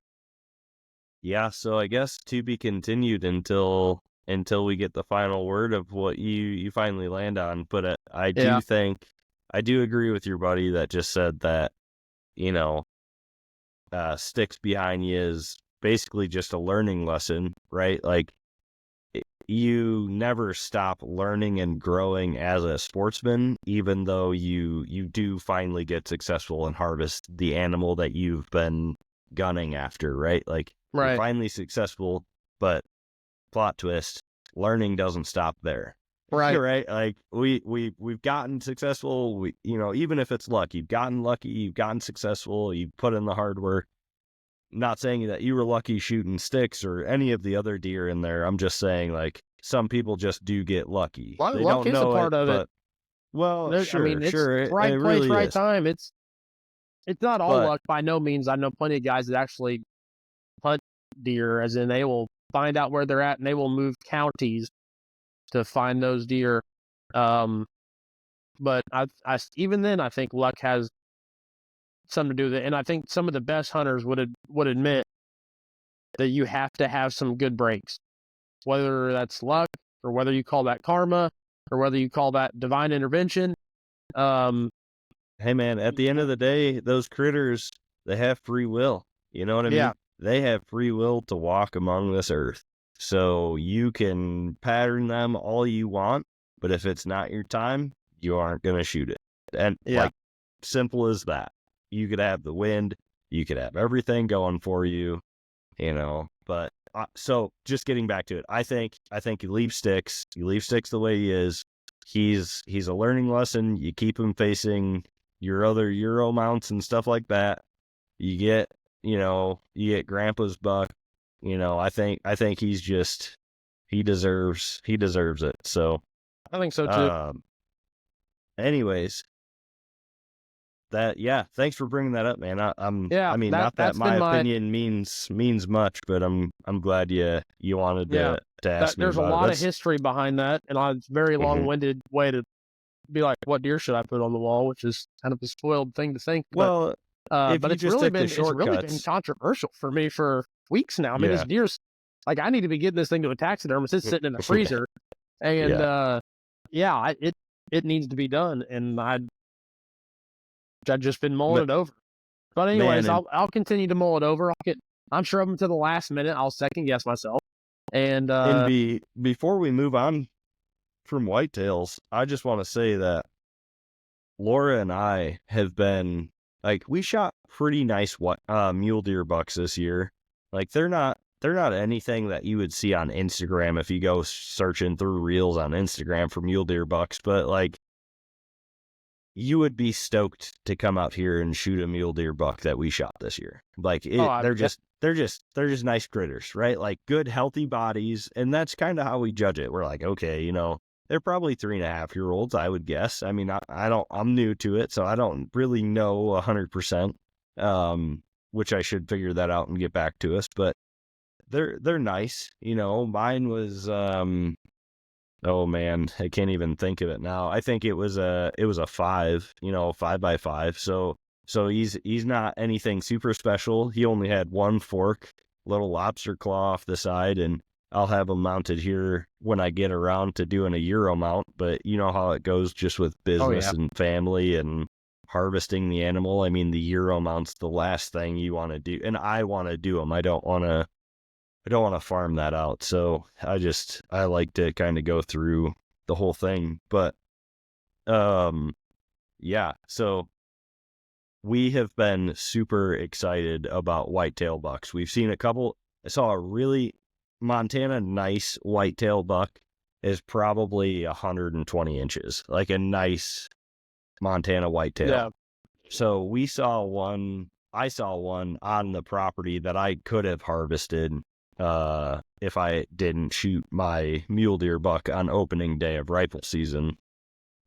Yeah, so I guess to be continued until we get the final word of what you finally land on. But I do agree with your buddy that just said that, sticks behind you is basically just a learning lesson, right? Like, you never stop learning and growing as a sportsman, even though you do finally get successful and harvest the animal that you've been gunning after, right? Like, you're finally successful, but plot twist, learning doesn't stop there. Right. Right. Like we've gotten successful. Even if it's luck, you've gotten successful, you've put in the hard work. Not saying that you were lucky shooting sticks or any of the other deer in there. I'm just saying, like, some people just do get lucky. They luck don't is know a part of it. Well, sure, it's sure. Right it place, really right is. time. It's not all luck by no means. I know plenty of guys that actually hunt deer, as in they will find out where they're at and they will move counties to find those deer. But even then, I think luck has something to do with it. And I think some of the best hunters would admit that you have to have some good breaks, whether that's luck or whether you call that karma or whether you call that divine intervention. Hey man, at the end of the day, those critters, they have free will. You know what I mean? They have free will to walk among this earth. So you can pattern them all you want, but if it's not your time, you aren't going to shoot it. And like, simple as that. You could have the wind, you could have everything going for you, but so just getting back to it, I think you leave sticks the way he is. He's a learning lesson. You keep him facing your other Euro mounts and stuff like that. You get grandpa's buck. I think he deserves it. So I think so too. Anyways, thanks for bringing that up, man. Not that my opinion means much, but I'm glad you wanted to ask me there's a about lot it. of history behind that, and it's a very long-winded way to be like, what deer should I put on the wall, which is kind of a spoiled thing to think. Well, if But you just took the it's really been shortcuts, controversial for me for weeks now. I mean, yeah, this deer's like, I need to be getting this thing to a taxidermist. It's sitting in the freezer, and it needs to be done. And I've just been mulling it over. But anyways, Man, I'll continue to mull it over. I'm sure up until the last minute, I'll second guess myself. And before we move on from whitetails, I just want to say that Laura and I have been, like, we shot pretty nice mule deer bucks this year. Like, they're not anything that you would see on Instagram if you go searching through reels on Instagram for mule deer bucks, but like, you would be stoked to come out here and shoot a mule deer buck that we shot this year. Like, they're just nice critters, right? Like, good, healthy bodies. And that's kind of how we judge it. We're like, okay, you know, they're probably 3.5-year-olds, I would guess. I mean, I'm new to it, so I don't really know 100%, which I should figure that out and get back to us, but they're nice. You know, mine was, oh man, I can't even think of it now. I think it was a 5, 5x5. So he's not anything super special. He only had one fork, little lobster claw off the side, and I'll have him mounted here when I get around to doing a Euro mount. But you know how it goes just with business and family and harvesting the animal. I mean, the Euro mount's the last thing you want to do, and I want to do them. I don't want to farm that out. So I like to kind of go through the whole thing. But yeah, so we have been super excited about whitetail bucks. We've seen a couple. I saw a really Montana nice whitetail buck is probably 120 inches, like a nice Montana whitetail. yeah, So I saw one on the property that I could have harvested if I didn't shoot my mule deer buck on opening day of rifle season.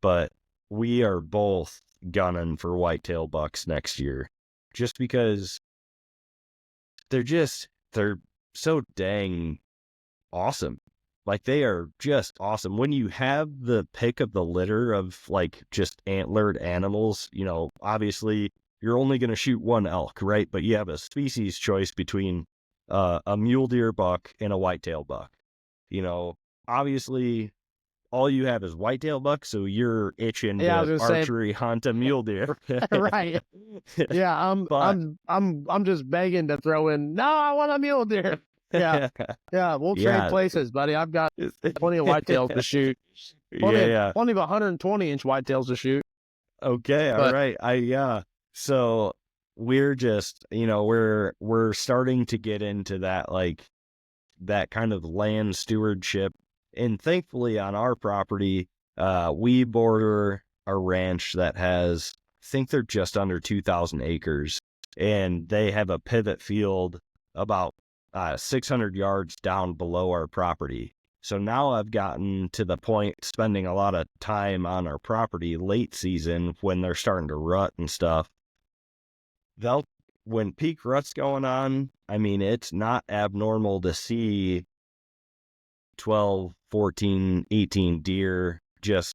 But we are both gunning for whitetail bucks next year, just because they're so dang awesome. Like, they are just awesome. When you have the pick of the litter of like just antlered animals, you know, obviously you're only going to shoot one elk, right? But you have a species choice between a mule deer buck and a whitetail buck. You know, obviously all you have is whitetail buck, so you're itching to archery hunt a mule deer. right. Yeah, I'm just begging to throw in, no, I want a mule deer. Yeah. Yeah, we'll trade places, buddy. I've got plenty of whitetails to shoot. Plenty of 120-inch whitetails to shoot. Okay, all right. So we're just, you know, we're starting to get into that, like, that kind of land stewardship. And thankfully on our property, we border a ranch that has, I think they're just under 2,000 acres, and they have a pivot field about 600 yards down below our property. So now I've gotten to the point spending a lot of time on our property late season when they're starting to rut and stuff. When peak rut's going on, I mean, it's not abnormal to see 12, 14, 18 deer just,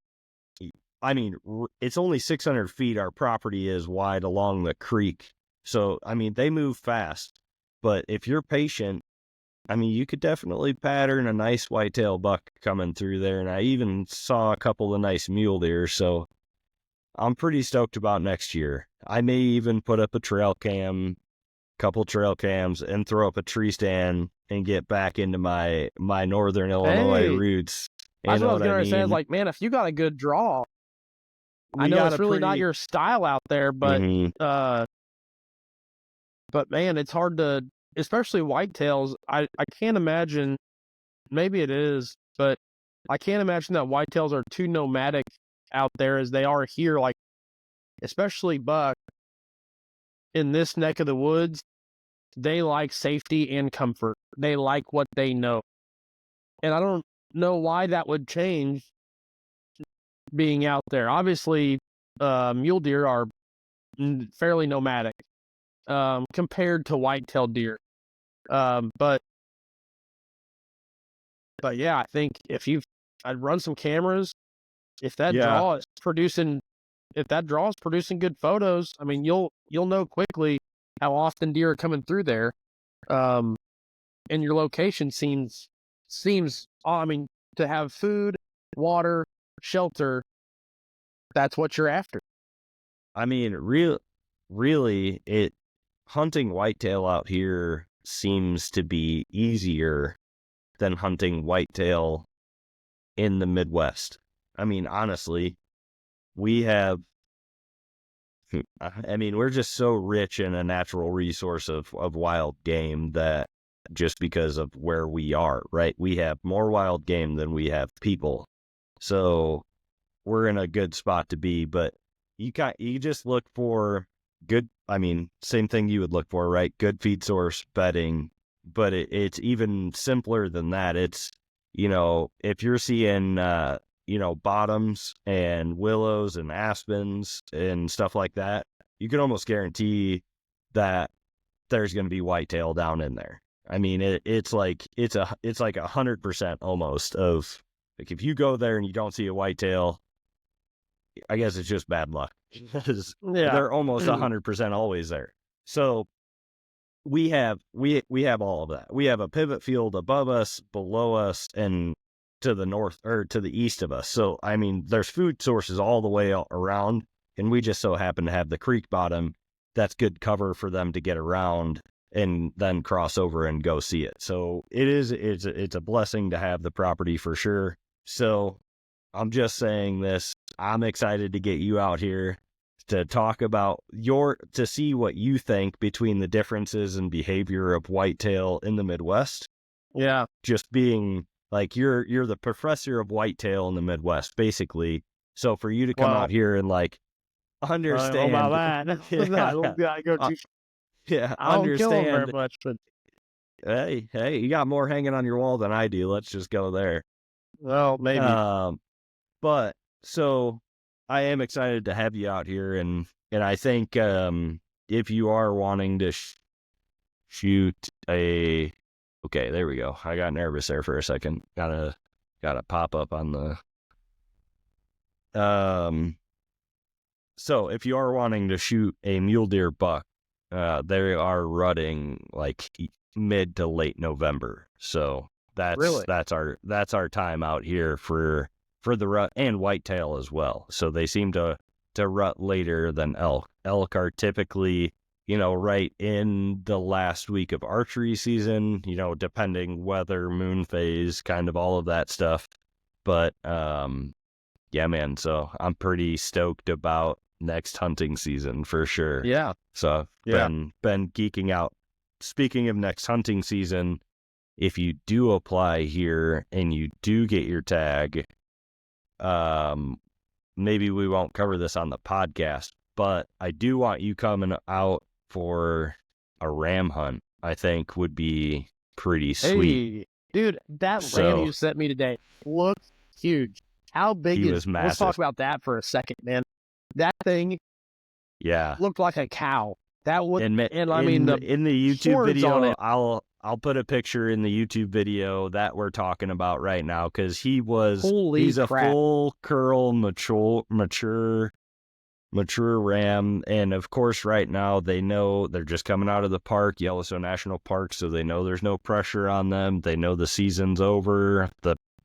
I mean, it's only 600 feet our property is wide along the creek. So, I mean, they move fast. But if you're patient, I mean, you could definitely pattern a nice whitetail buck coming through there. And I even saw a couple of nice mule deer. So I'm pretty stoked about next year. I may even put up a couple trail cams, and throw up a tree stand and get back into my northern Illinois roots. That's what I was going to say. I was like, man, if you got a good draw, I know it's really not your style out there, but but man, it's hard to, especially whitetails. I can't imagine, maybe it is, but I can't imagine that whitetails are too nomadic out there as they are here. Like, especially buck in this neck of the woods, they like safety and comfort. They like what they know. And I don't know why that would change being out there. Obviously, mule deer are fairly nomadic compared to white-tailed deer. But But yeah, I think I'd run some cameras. If that Yeah. draw is producing good photos, I mean, you'll know quickly how often deer are coming through there. And your location seems, I mean, to have food, water, shelter, that's what you're after. I mean, really, hunting whitetail out here seems to be easier than hunting whitetail in the Midwest. I mean, honestly, we're just so rich in a natural resource of wild game that just because of where we are, right? We have more wild game than we have people. So we're in a good spot to be, but you just look for good, I mean, same thing you would look for, right? Good feed source, bedding, but it's even simpler than that. It's, if you're seeing, bottoms and willows and aspens and stuff like that, you can almost guarantee that there's going to be whitetail down in there. I mean, it's like 100% almost of, like, if you go there and you don't see a whitetail, I guess it's just bad luck. Because they're almost 100% always there. So we have all of that. We have a pivot field above us, below us, and to the north or to the east of us. So I mean, there's food sources all the way around, and we just so happen to have the creek bottom that's good cover for them to get around and then cross over and go see it. So it's a blessing to have the property for sure. So I'm just saying this. I'm excited to get you out here to talk about to see what you think between the differences in behavior of whitetail in the Midwest. Yeah. Just being like, you're the professor of whitetail in the Midwest, basically. So for you to come out here and like understand about that. I go too. Yeah, I don't kill them very much, but hey, you got more hanging on your wall than I do. Let's just go there. Well, maybe. But so I am excited to have you out here, and I think if you are wanting to shoot okay, there we go. I got nervous there for a second. Gotta pop up on the So if you are wanting to shoot a mule deer buck, they are rutting like mid to late November. So that's our time out here for the rut, and whitetail as well. So they seem to rut later than elk. Elk are typically, right in the last week of archery season, depending weather, moon phase, kind of all of that stuff. But yeah, man. So I'm pretty stoked about next hunting season for sure. Yeah. So been geeking out. Speaking of next hunting season, if you do apply here and you do get your tag, maybe we won't cover this on the podcast, but I do want you coming out for a ram hunt. I think would be pretty sweet. Hey, dude, that ram you sent me today looks huge. How big he was massive. Let's talk about that for a second, man. That thing looked like a cow. That would, in the YouTube video, I'll put a picture in the YouTube video that we're talking about right now, because he's a full curl mature ram, and of course right now they know they're just coming out of the park, Yellowstone National Park, so they know there's no pressure on them. They know the season's over.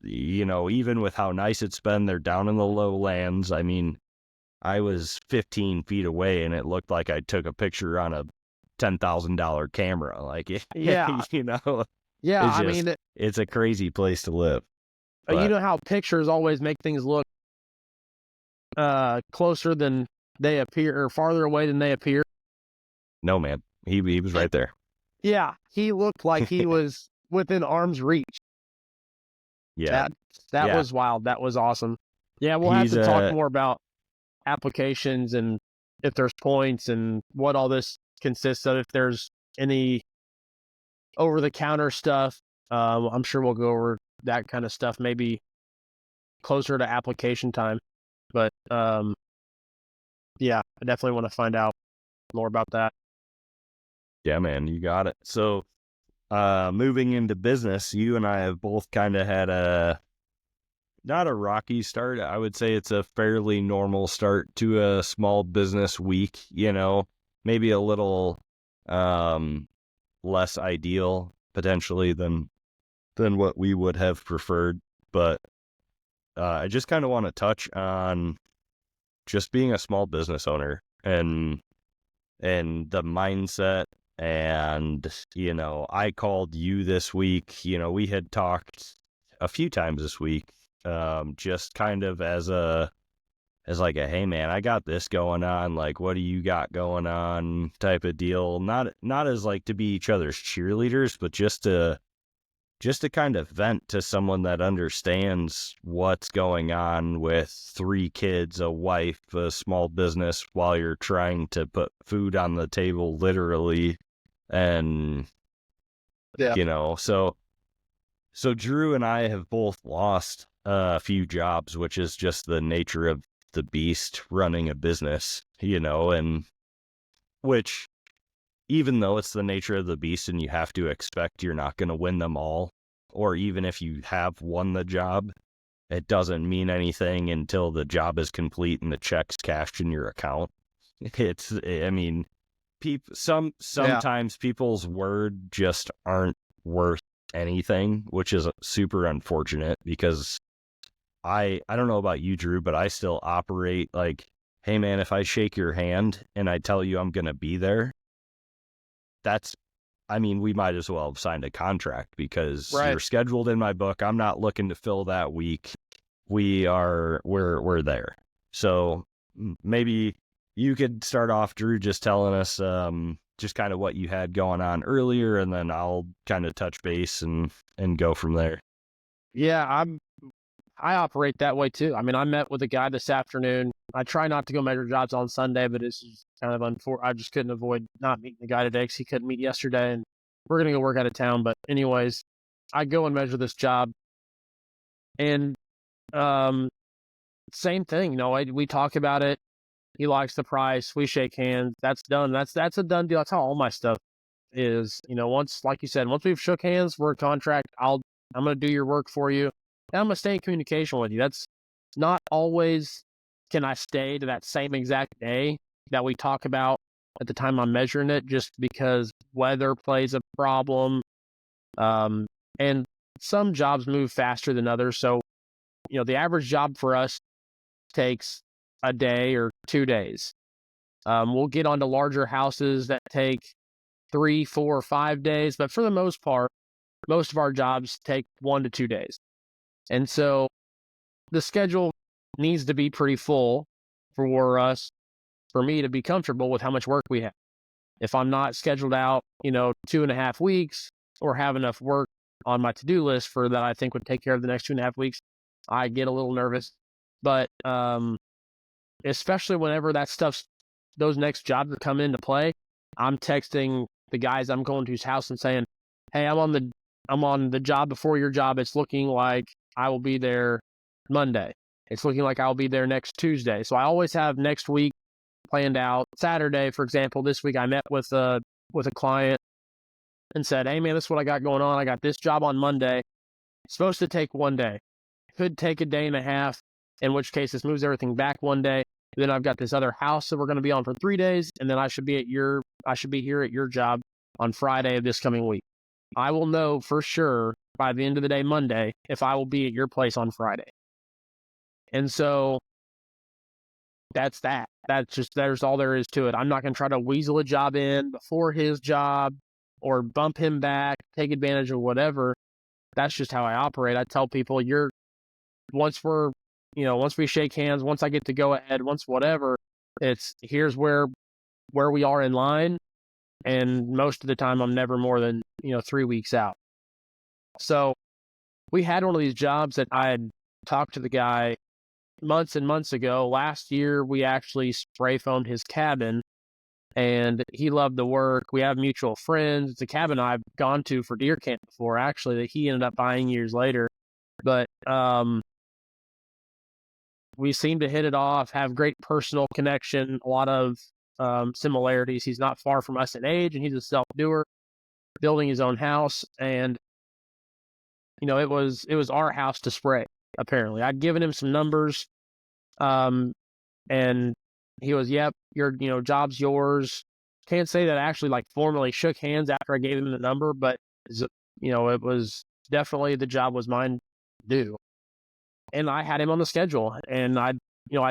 Even with how nice it's been, they're down in the lowlands. I mean, I was 15 feet away and it looked like I took a picture on a $10,000 camera. Like, yeah, yeah, it's a crazy place to live. But you know how pictures always make things look closer than they appear, or farther away than they appear? No, man, he was right there. Yeah, he looked like he was within arm's reach. Yeah, that was wild. That was awesome. Yeah, we'll have to talk more about applications and if there's points and what all this consists of. If there's any over-the-counter stuff, I'm sure we'll go over that kind of stuff maybe closer to application time. But yeah, I definitely want to find out more about that. Yeah, man, you got it. So moving into business, you and I have both kind of had not a rocky start. I would say it's a fairly normal start to a small business week, maybe a little less ideal potentially than what we would have preferred. But I just kind of want to touch on just being a small business owner and the mindset. And, I called you this week. We had talked a few times this week, just kind of as like a, hey man, I got this going on. Like, what do you got going on type of deal? Not as like to be each other's cheerleaders, but just to kind of vent to someone that understands what's going on with 3 kids, a wife, a small business while you're trying to put food on the table, literally. And, so Drew and I have both lost a few jobs, which is just the nature of the beast running a business, and which, even though it's the nature of the beast and you have to expect you're not going to win them all, or even if you have won the job, it doesn't mean anything until the job is complete and the check's cashed in your account. Sometimes people's word just aren't worth anything, which is super unfortunate because I don't know about you, Drew, but I still operate like, hey man, if I shake your hand and I tell you I'm going to be there, we might as well have signed a contract because you're scheduled in my book. I'm not looking to fill that week. We're there. So maybe you could start off, Drew, just telling us just kind of what you had going on earlier, and then I'll kind of touch base and go from there. Yeah, I operate that way too. I met with a guy this afternoon. I try not to go measure jobs on Sunday, but it's just kind of unfortunate. I just couldn't avoid not meeting the guy today because he couldn't meet yesterday, and we're going to go work out of town. But anyways, I go and measure this job, and same thing. We talk about it. He likes the price. We shake hands. That's done. That's a done deal. That's how all my stuff is. Once, like you said, once we've shook hands, we're a contract. I'm going to do your work for you. And I'm going to stay in communication with you. That's not always can I stay to that same exact day that we talk about at the time I'm measuring it, just because weather plays a problem. And some jobs move faster than others. So, the average job for us takes a day or 2 days. We'll get onto larger houses that take 3, 4, or 5 days. But for the most part, most of our jobs take 1 to 2 days. And so the schedule needs to be pretty full for me to be comfortable with how much work we have. If I'm not scheduled out, 2.5 weeks or have enough work on my to-do list for that I think would take care of the next 2.5 weeks, I get a little nervous. But especially whenever those next jobs come into play, I'm texting the guys I'm going to's house and saying, hey, I'm on the job before your job. It's looking like I will be there Monday. It's looking like I'll be there next Tuesday. So I always have next week planned out. Saturday, for example, this week I met with a client and said, hey man, this is what I got going on. I got this job on Monday. It's supposed to take 1 day. Could take a day and a half, in which case this moves everything back 1 day. Then I've got this other house that we're going to be on for 3 days, and then I should be here at your job on Friday of this coming week. I will know for sure by the end of the day Monday if I will be at your place on Friday. And so that's that. There's all there is to it. I'm not going to try to weasel a job in before his job or bump him back, take advantage of whatever. That's just how I operate. I tell people once we shake hands, once I get to go ahead, once whatever, here's where we are in line. And most of the time I'm never more than, 3 weeks out. So we had one of these jobs that I had talked to the guy months and months ago. Last year, we actually spray foamed his cabin, and he loved the work. We have mutual friends. It's a cabin I've gone to for deer camp before, actually, that he ended up buying years later. But we seem to hit it off, have great personal connection, a lot of similarities. He's not far from us in age, and he's a self-doer. building his own house, and it was our house to spray. Apparently, I'd given him some numbers, and he was, "Yep, your job's yours." Can't say that I actually like formally shook hands after I gave him the number, but it was definitely the job was mine to do. And I had him on the schedule, and I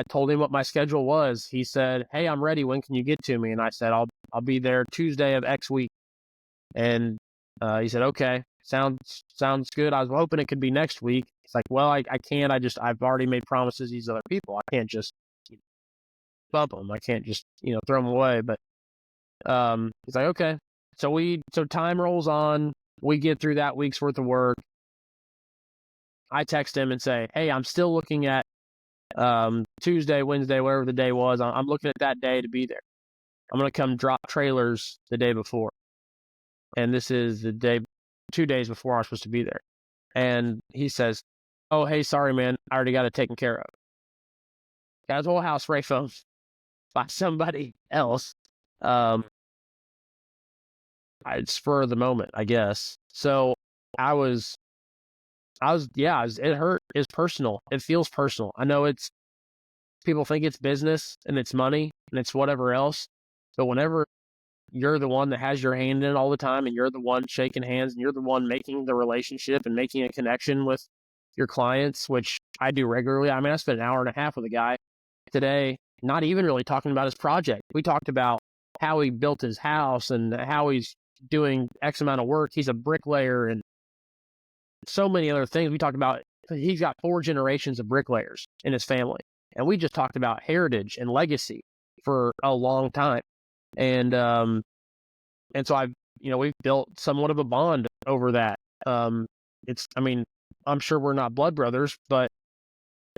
told him what my schedule was. He said, "Hey, I'm ready. When can you get to me?" And I said, "I'll be there Tuesday of X week." And he said, "Okay, sounds good." I was hoping it could be next week. It's like, "Well, I can't. I've already made promises to these other people. I can't just bump them. I can't just throw them away." But he's like, "Okay." So time rolls on. We get through that week's worth of work. I text him and say, "Hey, I'm still looking at Tuesday, Wednesday, whatever the day was. I'm looking at that day to be there. I'm going to come drop trailers the day before." And this is the day, 2 days before I was supposed to be there. And he says, "Oh, hey, sorry, man. I already got it taken care of." Got his whole house spray foamed by somebody else. I'd spur of the moment, I guess. So I was, it hurt. It's personal. It feels personal. I know people think it's business and it's money and it's whatever else. But whenever you're the one that has your hand in it all the time, and you're the one shaking hands, and you're the one making the relationship and making a connection with your clients, which I do regularly. I mean, I spent an hour and a half with a guy today, not even really talking about his project. We talked about how he built his house and how he's doing X amount of work. He's a bricklayer and so many other things. We talked about, he's got 4 generations of bricklayers in his family. And we just talked about heritage and legacy for a long time. And so we've built somewhat of a bond over that. I'm sure we're not blood brothers, but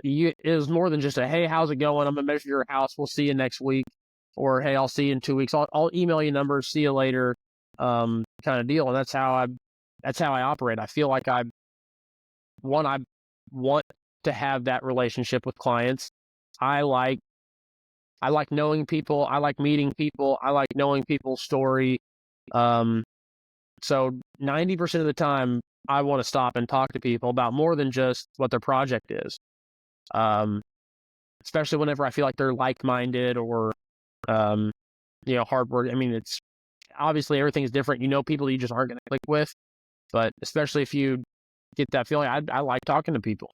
it was more than just a, "Hey, how's it going? I'm gonna measure your house. We'll see you next week," or, "Hey, I'll see you in 2 weeks. I'll email you numbers. See you later," kind of deal. And that's how I operate. I feel like I want to have that relationship with clients. I like knowing people. I like meeting people. I like knowing people's story. So 90% of the time, I want to stop and talk to people about more than just what their project is. Especially whenever I feel like they're like-minded or, hard work. I mean, it's obviously everything's different. People you just aren't going to click with, but especially if you get that feeling, I like talking to people.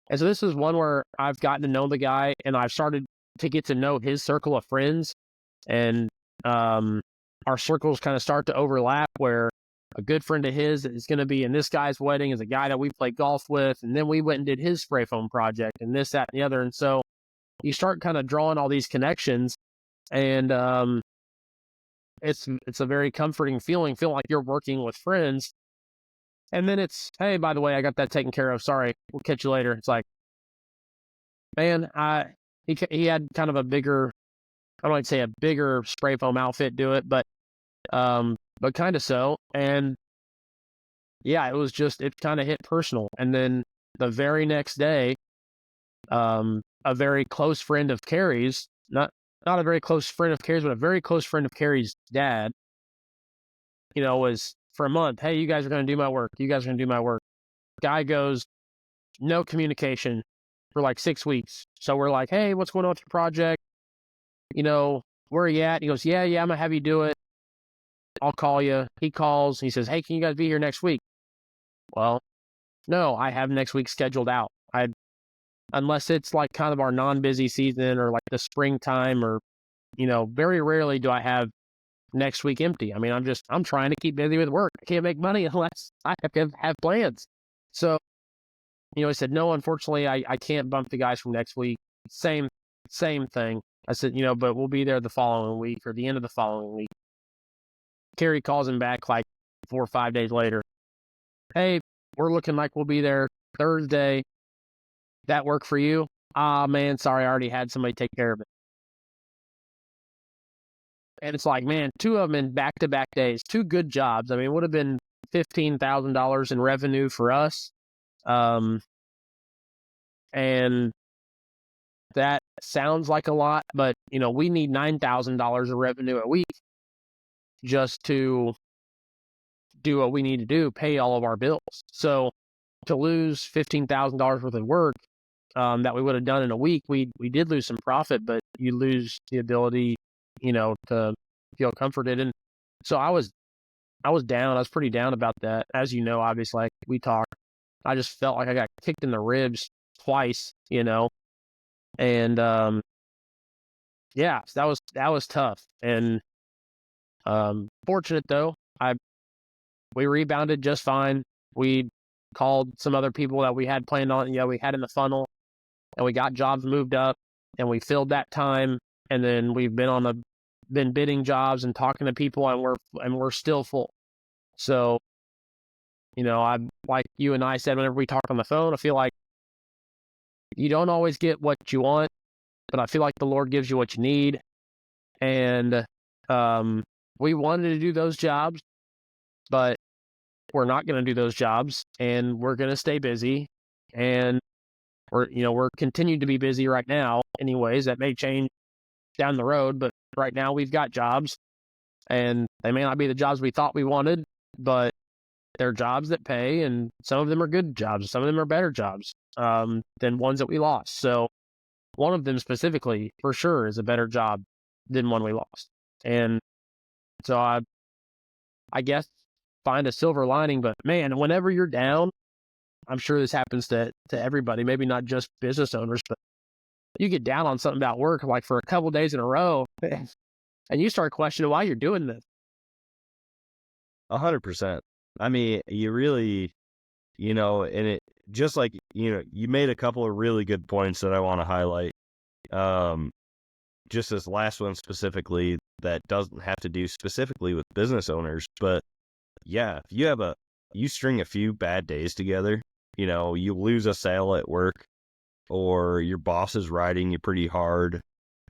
And so this is one where I've gotten to know the guy, and I've started to get to know his circle of friends, and our circles kind of start to overlap, where a good friend of his is going to be in this guy's wedding, is a guy that we play golf with, and then we went and did his spray foam project, and this, that, and the other. And so you start kind of drawing all these connections, and it's a very comforting feeling like you're working with friends. And then it's, "Hey, by the way, I got that taken care of. Sorry, we'll catch you later." It's like, man, he had kind of a bigger, I don't like to say a bigger spray foam outfit do it, but kind of so. And yeah, it kind of hit personal. And then the very next day, a very close friend of Carrie's, not a very close friend of Carrie's, but a very close friend of Carrie's dad, was for a month, "Hey, you guys are going to do my work. You guys are going to do my work." Guy goes, no communication for like 6 weeks. So we're like, "Hey, what's going on with your project? Where are you at?" He goes, yeah, I'm going to have you do it. I'll call you. He calls. He says, "Hey, can you guys be here next week?" Well, no, I have next week scheduled out. Unless it's like kind of our non-busy season or like the springtime, or, very rarely do I have next week empty. I mean, I'm trying to keep busy with work. I can't make money unless I have plans. So, he said, "No, unfortunately, I can't bump the guys from next week." Same thing. I said, "But we'll be there the following week or the end of the following week." Carrie calls him back like 4 or 5 days later. "Hey, we're looking like we'll be there Thursday. That work for you?" "Ah, man, sorry, I already had somebody take care of it." And it's like, man, 2 of them in back-to-back days, 2 good jobs. I mean, it would have been $15,000 in revenue for us. And that sounds like a lot, but, we need $9,000 of revenue a week just to do what we need to do, pay all of our bills. So to lose $15,000 worth of work that we would have done in a week, we did lose some profit, but you lose the ability, to feel comforted. And so I was down. I was pretty down about that. As you know, obviously, like we talked, I just felt like I got kicked in the ribs twice, and yeah, so that was tough. And fortunate though, we rebounded just fine. We called some other people that we had planned on, we had in the funnel, and we got jobs moved up, and we filled that time. And then we've been bidding jobs and talking to people, and we're still full. So, I, like you and I said, whenever we talk on the phone, I feel like you don't always get what you want, but I feel like the Lord gives you what you need. And we wanted to do those jobs, but we're not going to do those jobs, and we're going to stay busy. And we're continuing to be busy right now. Anyways, that may change down the road, but right now we've got jobs, and they may not be the jobs we thought we wanted, but they're jobs that pay, and some of them are good jobs. Some of them are better jobs than ones that we lost. So one of them specifically, for sure, is a better job than one we lost. And so I guess find a silver lining. But man, whenever you're down, I'm sure this happens to everybody, maybe not just business owners, but you get down on something about work like for a couple days in a row, and you start questioning why you're doing this. 100%. I mean, you really, and it just like, you made a couple of really good points that I want to highlight. Just this last one specifically that doesn't have to do specifically with business owners, but yeah, if you string a few bad days together, you lose a sale at work, or your boss is riding you pretty hard,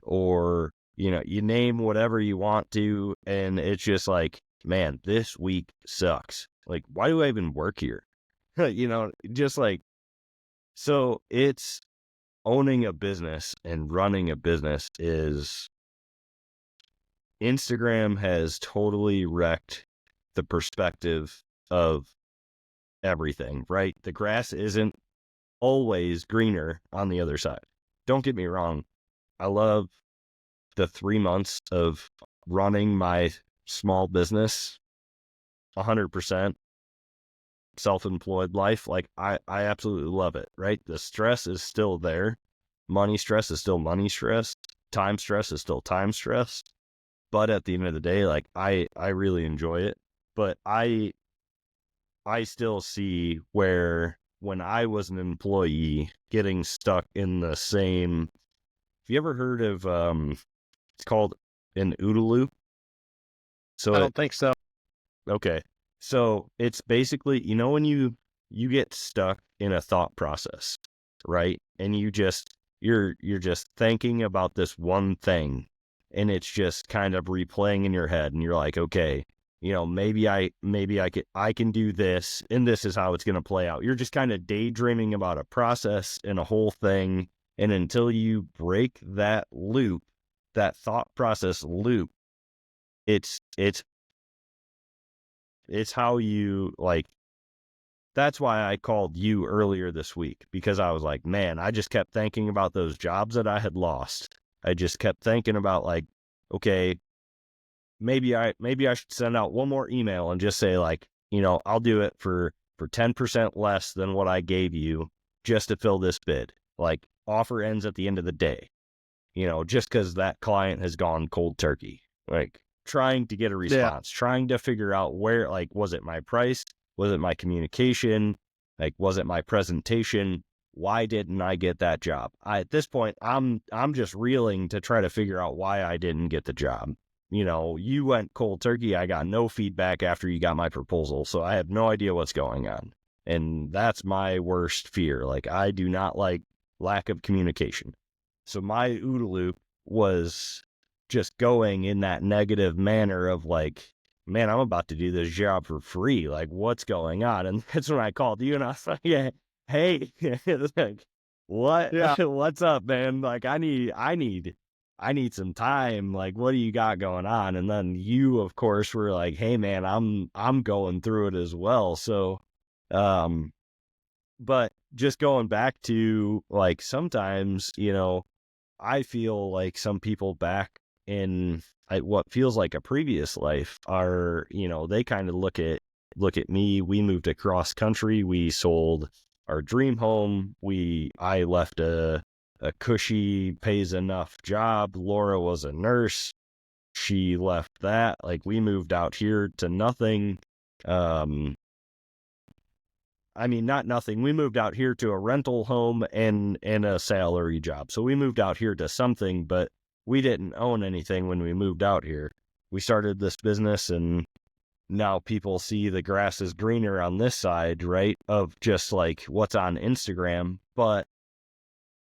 or, you name whatever you want to, and it's just like, man, this week sucks. Like, why do I even work here? Just like, so it's owning a business and running a business is, Instagram has totally wrecked the perspective of everything, right? The grass isn't always greener on the other side. Don't get me wrong. I love the 3 months of running my small business 100%. Self-employed life, like I absolutely love it, right? The stress is still there. Money stress is still money stress. Time stress is still time stress. But at the end of the day, like I really enjoy it. But I still see where when I was an employee getting stuck in the same, have you ever heard of it's called an Oodle loop? So I don't think so. Okay. So it's basically, when you get stuck in a thought process, right? And you're just thinking about this one thing, and it's just kind of replaying in your head, and you're like, okay, maybe I can do this, and this is how it's going to play out. You're just kind of daydreaming about a process and a whole thing. And until you break that loop, that thought process loop, it's how you, like, that's why I called you earlier this week, because I was like, man, I just kept thinking about those jobs that I had lost. I just kept thinking about, like, okay, maybe I should send out one more email and just say, like, I'll do it for 10% less than what I gave you just to fill this bid. Like, offer ends at the end of the day, just because that client has gone cold turkey. Like, trying to get a response, trying to figure out where, like, was it my price? Was it my communication? Like, was it my presentation? Why didn't I get that job? At this point, I'm just reeling to try to figure out why I didn't get the job. You went cold turkey. I got no feedback after you got my proposal, so I have no idea what's going on. And that's my worst fear. Like, I do not like lack of communication. So my Oodle loop was just going in that negative manner of, like, man, I'm about to do this job for free. Like, what's going on? And that's when I called you, and I was like, yeah, hey, like, what? Yeah. What's up, man? Like, I need I need some time. Like, what do you got going on? And then you, of course, were like, hey man, I'm going through it as well. So, but just going back to like, sometimes, I feel like some people back in what feels like a previous life are, they kind of look at me. We moved across country. We sold our dream home. I left a cushy, pays enough job. Laura was a nurse. She left that. Like, we moved out here to nothing. I mean, not nothing. We moved out here to a rental home and a salary job. So we moved out here to something, but we didn't own anything when we moved out here. We started this business, and now people see the grass is greener on this side, right? Of just like what's on Instagram, but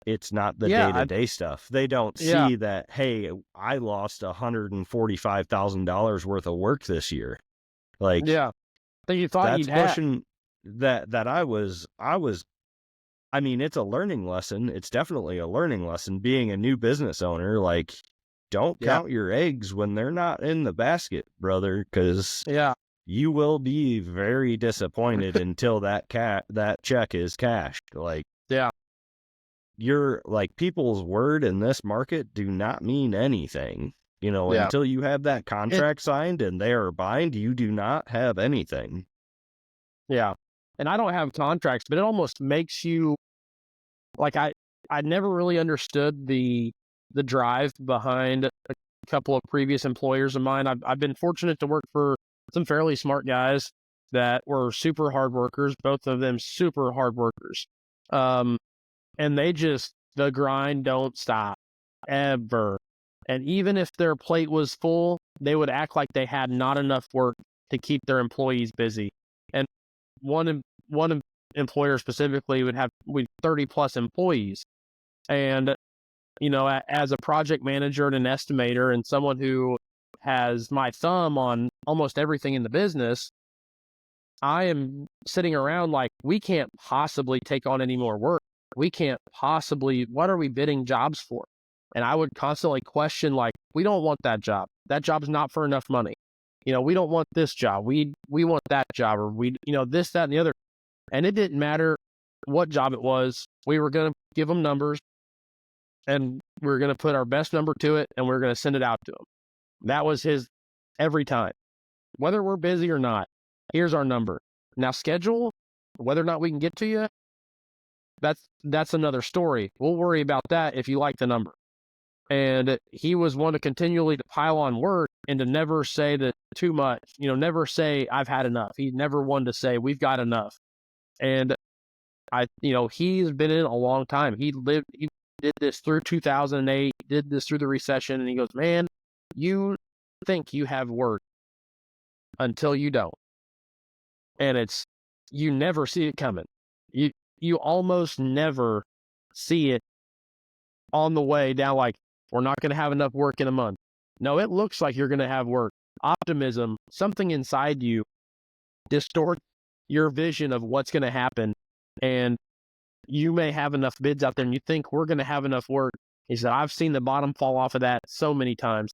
it's not the day-to-day stuff. They don't see that, hey, I lost $145,000 worth of work this year. Like, that you thought you'd have. pushing that I mean, it's a learning lesson. It's definitely a learning lesson being a new business owner. Like, don't count your eggs when they're not in the basket, brother, because you will be very disappointed until that check is cashed. Like, you're like, people's word in this market do not mean anything. Until you have that contract signed and they are bind, you do not have anything. Yeah. And I don't have contracts, but it almost makes you like, I never really understood the drive behind a couple of previous employers of mine. I've been fortunate to work for some fairly smart guys that were super hard workers, both of them super hard workers. And the grind don't stop ever. And even if their plate was full, they would act like they had not enough work to keep their employees busy. And one employer specifically would have 30 plus employees. And, as a project manager and an estimator and someone who has my thumb on almost everything in the business, I am sitting around like, we can't possibly take on any more work. We can't possibly, what are we bidding jobs for? And I would constantly question, like, we don't want that job. That job's not for enough money. We don't want this job. We want that job, or this, that, and the other. And it didn't matter what job it was. We were going to give them numbers, and we were going to put our best number to it, and we were going to send it out to them. That was his every time. Whether we're busy or not, here's our number. Now, schedule, whether or not we can get to you, that's another story. We'll worry about that if you like the number. And he was one to continually to pile on work and to never say that too much, never say I've had enough. He never wanted to say we've got enough. And he's been in a long time. He did this through 2008, did this through the recession. And he goes, man, you think you have work until you don't. And you never see it coming. You almost never see it on the way down, like, we're not going to have enough work in a month. No, it looks like you're going to have work. Optimism, something inside you distort your vision of what's going to happen. And you may have enough bids out there and you think we're going to have enough work. He said, I've seen the bottom fall off of that so many times.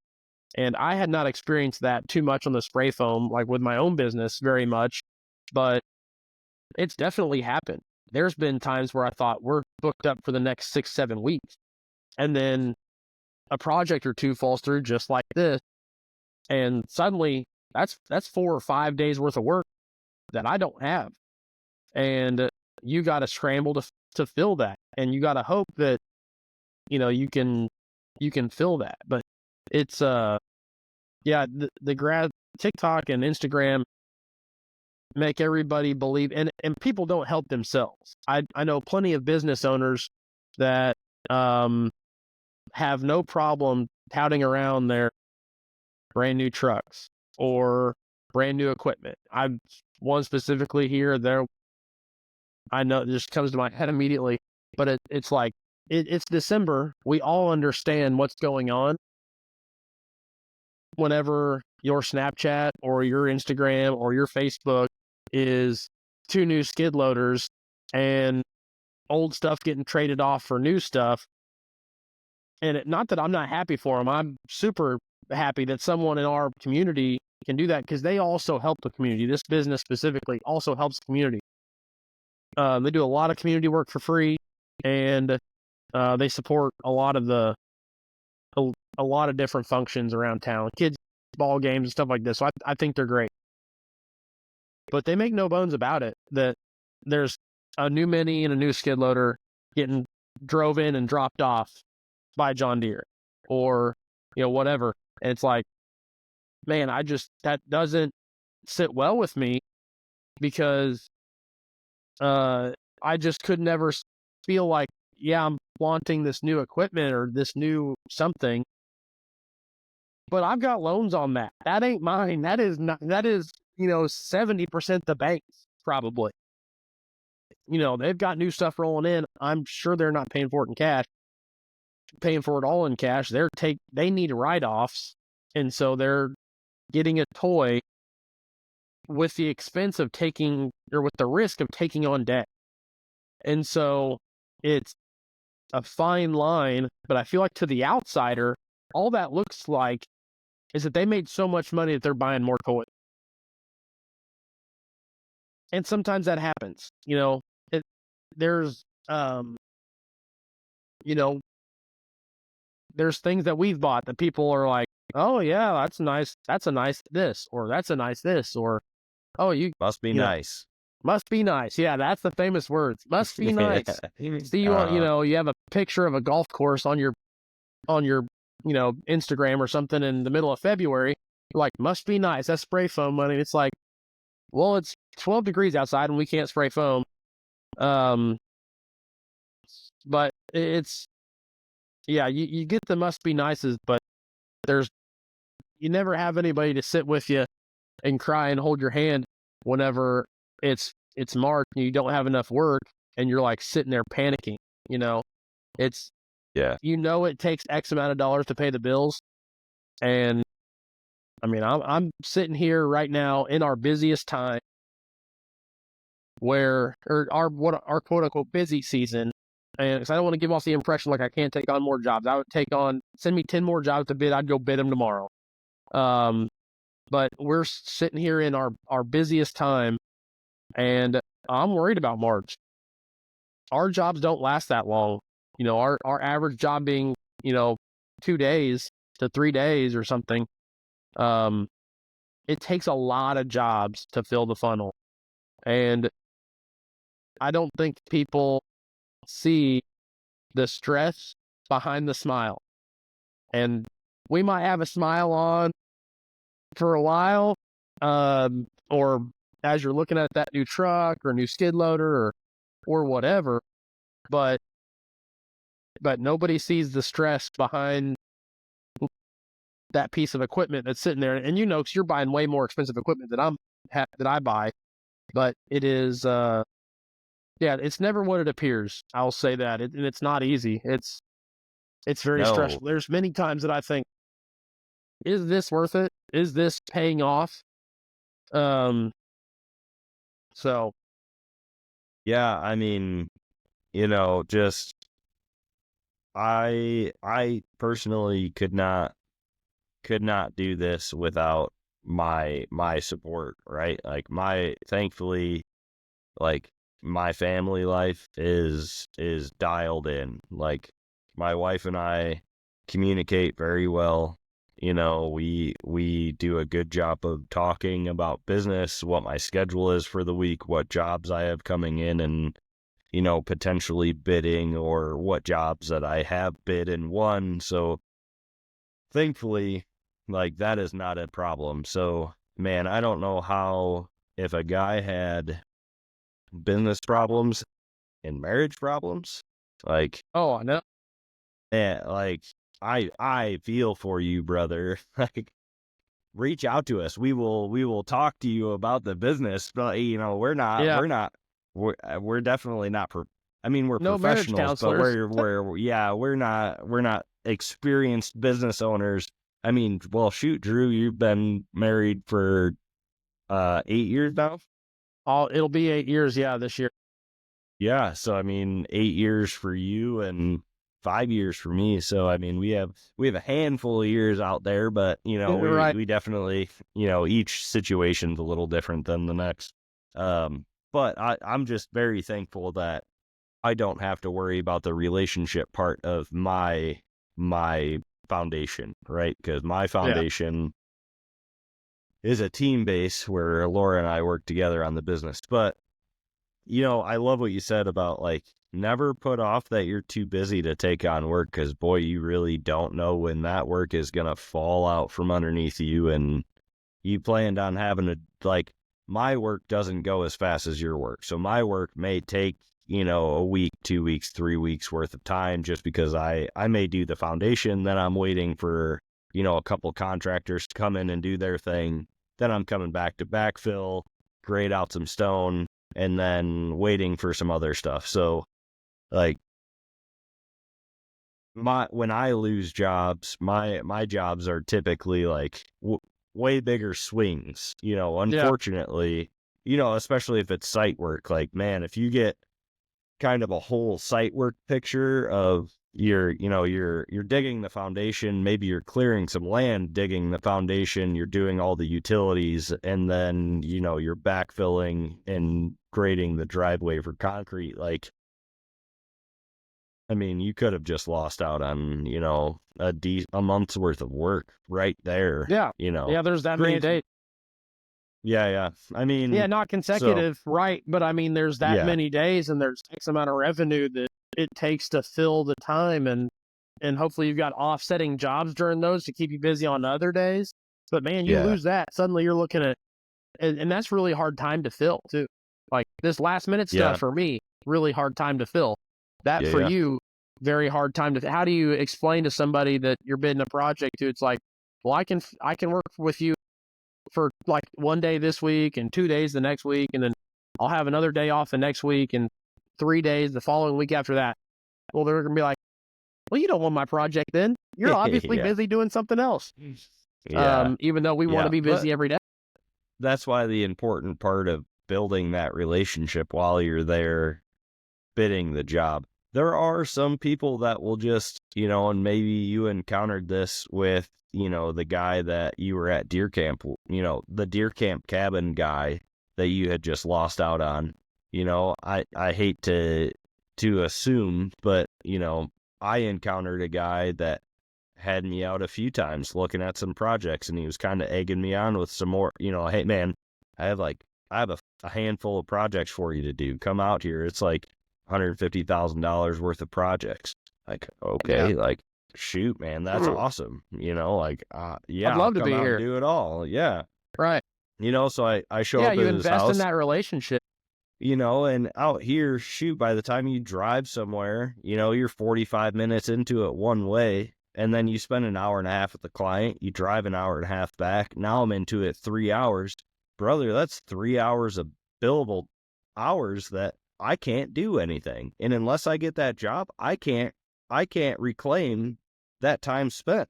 And I had not experienced that too much on the spray foam, like with my own business very much, but it's definitely happened. There's been times where I thought we're booked up for the next 6-7 weeks. And then a project or two falls through just like this. And suddenly that's 4 or 5 days worth of work that I don't have. And you got to scramble to fill that. And you got to hope that, you can fill that. But it's, the TikTok and Instagram make everybody believe, and people don't help themselves. I know plenty of business owners that have no problem touting around their brand new trucks or brand new equipment. I've one specifically here there. I know it just comes to my head immediately, but it's like, it's December. We all understand what's going on. Whenever your Snapchat or your Instagram or your Facebook is 2 new skid loaders and old stuff getting traded off for new stuff, And not that I'm not happy for them. I'm super happy that someone in our community can do that, because they also help the community. This business specifically also helps the community. They do a lot of community work for free, and they support a lot of different functions around town, kids ball games and stuff like this. So I think they're great. But they make no bones about it that there's a new Mini and a new skid loader getting drove in and dropped off by John Deere, or whatever. And it's like, man, that doesn't sit well with me, because I just could never feel like, yeah, I'm wanting this new equipment or this new something, but I've got loans on that. That ain't mine. That is 70% the bank's probably. They've got new stuff rolling in. I'm sure they're not paying for it in cash, paying for it all in cash. They need write-offs, and so they're getting a toy with the expense of with the risk of taking on debt. And so it's a fine line, but I feel like to the outsider, all that looks like is that they made so much money that they're buying more toys. And sometimes that happens. There's there's things that we've bought that people are like, oh yeah, that's nice. That's a nice this, or that's a nice this, or oh, you must be nice. Must be nice. Yeah, that's the famous words. Must be nice. See, you have a picture of a golf course on your Instagram or something in the middle of February. You're like, must be nice. That's spray foam money. It's like, well, it's 12 degrees outside and we can't spray foam. But it's, yeah, you get the must be nices, but you never have anybody to sit with you and cry and hold your hand whenever it's March and you don't have enough work and you're like sitting there panicking. It's, it takes X amount of dollars to pay the bills. And I mean, I'm sitting here right now in our busiest time, our quote unquote busy season. And because I don't want to give off the impression like I can't take on more jobs. I would send me 10 more jobs to bid. I'd go bid them tomorrow. But we're sitting here in our busiest time, and I'm worried about March. Our jobs don't last that long. Our average job being, 2 days to 3 days or something. It takes a lot of jobs to fill the funnel. And I don't think people see the stress behind the smile. And we might have a smile on for a while, or as you're looking at that new truck or new skid loader or whatever, but nobody sees the stress behind that piece of equipment that's sitting there. And because you're buying way more expensive equipment than that I buy, but it is, it's never what it appears. I'll say that, and it's not easy. It's very stressful. There's many times that I think, is this worth it? Is this paying off? So. Yeah, I mean, just, I personally could not do this without my support, right? Like thankfully, like my family life is dialed in. Like my wife and I communicate very well. We do a good job of talking about business, what my schedule is for the week, what jobs I have coming in, and potentially bidding, or what jobs that I have bid and won. So thankfully, like, that is not a problem. So, man, I don't know how, if a guy had business problems and marriage problems, like, Oh, I know. yeah, like, I feel for you, brother. Like, reach out to us. We will talk to you about the business. But we're definitely not. We're no professionals, but we're not experienced business owners. Well, shoot, Drew, you've been married for 8 years now. It'll be 8 years, this year. Yeah, so 8 years for you, and 5 years for me. So, I mean, we have a handful of years out there, but, Right. we definitely, each situation's a little different than the next. But I'm just very thankful that I don't have to worry about the relationship part of my foundation, right? Because my foundation is a team base where Laura and I work together on the business. But, I love what you said about like never put off that you're too busy to take on work, because boy, you really don't know when that work is going to fall out from underneath you. And you planned on having to, like, my work doesn't go as fast as your work. So my work may take, a week, 2 weeks, 3 weeks worth of time, just because I may do the foundation. Then I'm waiting for, a couple contractors to come in and do their thing. Then I'm coming back to backfill, grade out some stone, and then waiting for some other stuff. So like when I lose jobs, my jobs are typically like way bigger swings, unfortunately, especially if it's site work. Like, man, if you get kind of a whole site work picture of you're digging the foundation, maybe you're clearing some land, digging the foundation, you're doing all the utilities, and then, you're backfilling and grading the driveway for concrete. Like, I mean, you could have just lost out on, a month's worth of work right there. Yeah. Yeah, there's that many days. Yeah. I mean, yeah, not consecutive, right? But I mean, there's that many days, and there's X amount of revenue that it takes to fill the time, and hopefully you've got offsetting jobs during those to keep you busy on other days. But man, you lose that, suddenly you're looking at, and that's really hard time to fill too. Like this last minute stuff for me, really hard time to fill. That for you, very hard time to. How do you explain to somebody that you're bidding a project to? It's like, well, I can work with you for like 1 day this week and 2 days the next week, and then I'll have another day off the next week and 3 days the following week after that. Well, they're going to be like, well, you don't want my project then. You're obviously busy doing something else. Even though we want to be busy every day. That's why the important part of building that relationship while you're there bidding the job. There are some people that will just, and maybe you encountered this with, the guy that you were at deer camp, the deer camp cabin guy that you had just lost out on. I hate to assume, but, I encountered a guy that had me out a few times looking at some projects, and he was kind of egging me on with some more, hey man, I have a handful of projects for you to do. Come out here. It's like $150,000 worth of projects. Like, okay, like, shoot, man, that's awesome. Like, I'd love to be here. Do it all. Yeah. Right. So I show up at his house. Yeah, you invest in that relationship. And out here, shoot, by the time you drive somewhere, you're 45 minutes into it one way, and then you spend an hour and a half with the client, you drive an hour and a half back. Now I'm into it 3 hours. Brother, that's 3 hours of billable hours that I can't do anything. And unless I get that job, I can't reclaim that time spent.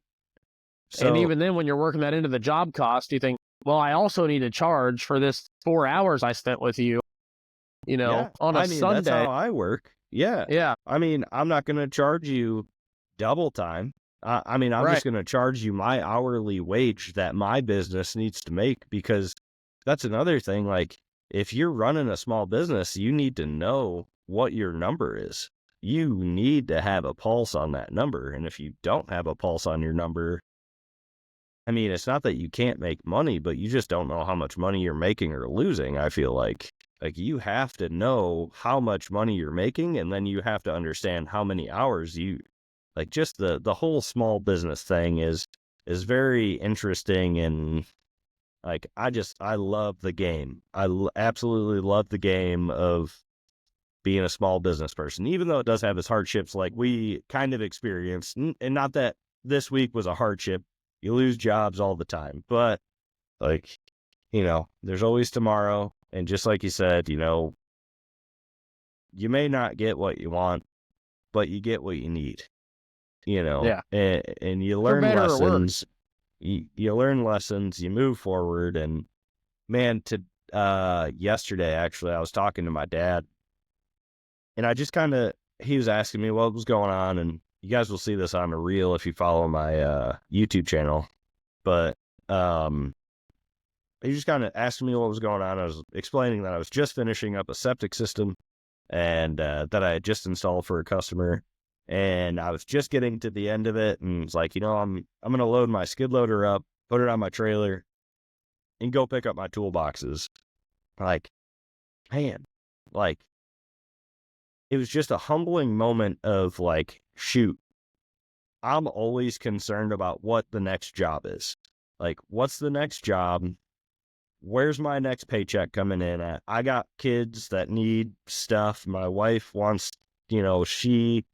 So, and even then, when you're working that into the job cost, you think, well, I also need to charge for this 4 hours I spent with you, on a Sunday. That's how I work. Yeah. Yeah. I mean, I'm not going to charge you double time. I'm just going to charge you my hourly wage that my business needs to make, because that's another thing. Like, if you're running a small business, you need to know what your number is. You need to have a pulse on that number. And if you don't have a pulse on your number, I mean, it's not that you can't make money, but you just don't know how much money you're making or losing. I feel like you have to know how much money you're making, and then you have to understand how many hours like, just the whole small business thing is very interesting. And like, I love the game. Absolutely love the game of being a small business person, even though it does have its hardships, like we kind of experienced. And not that this week was a hardship. You lose jobs all the time, but like, there's always tomorrow. And just like you said, you may not get what you want, but you get what you need, and you learn lessons. You learn lessons, you move forward. And man, yesterday, actually, I was talking to my dad, and I just he was asking me what was going on. And you guys will see this on a reel if you follow my YouTube channel. But he just kind of asked me what was going on. I was explaining that I was just finishing up a septic system and that I had just installed for a customer. And I was just getting to the end of it, and it's like, I'm going to load my skid loader up, put it on my trailer, and go pick up my toolboxes. Like, man, like, it was just a humbling moment of like, shoot, I'm always concerned about what the next job is. Like, what's the next job? Where's my next paycheck coming in at? I got kids that need stuff. My wife wants, she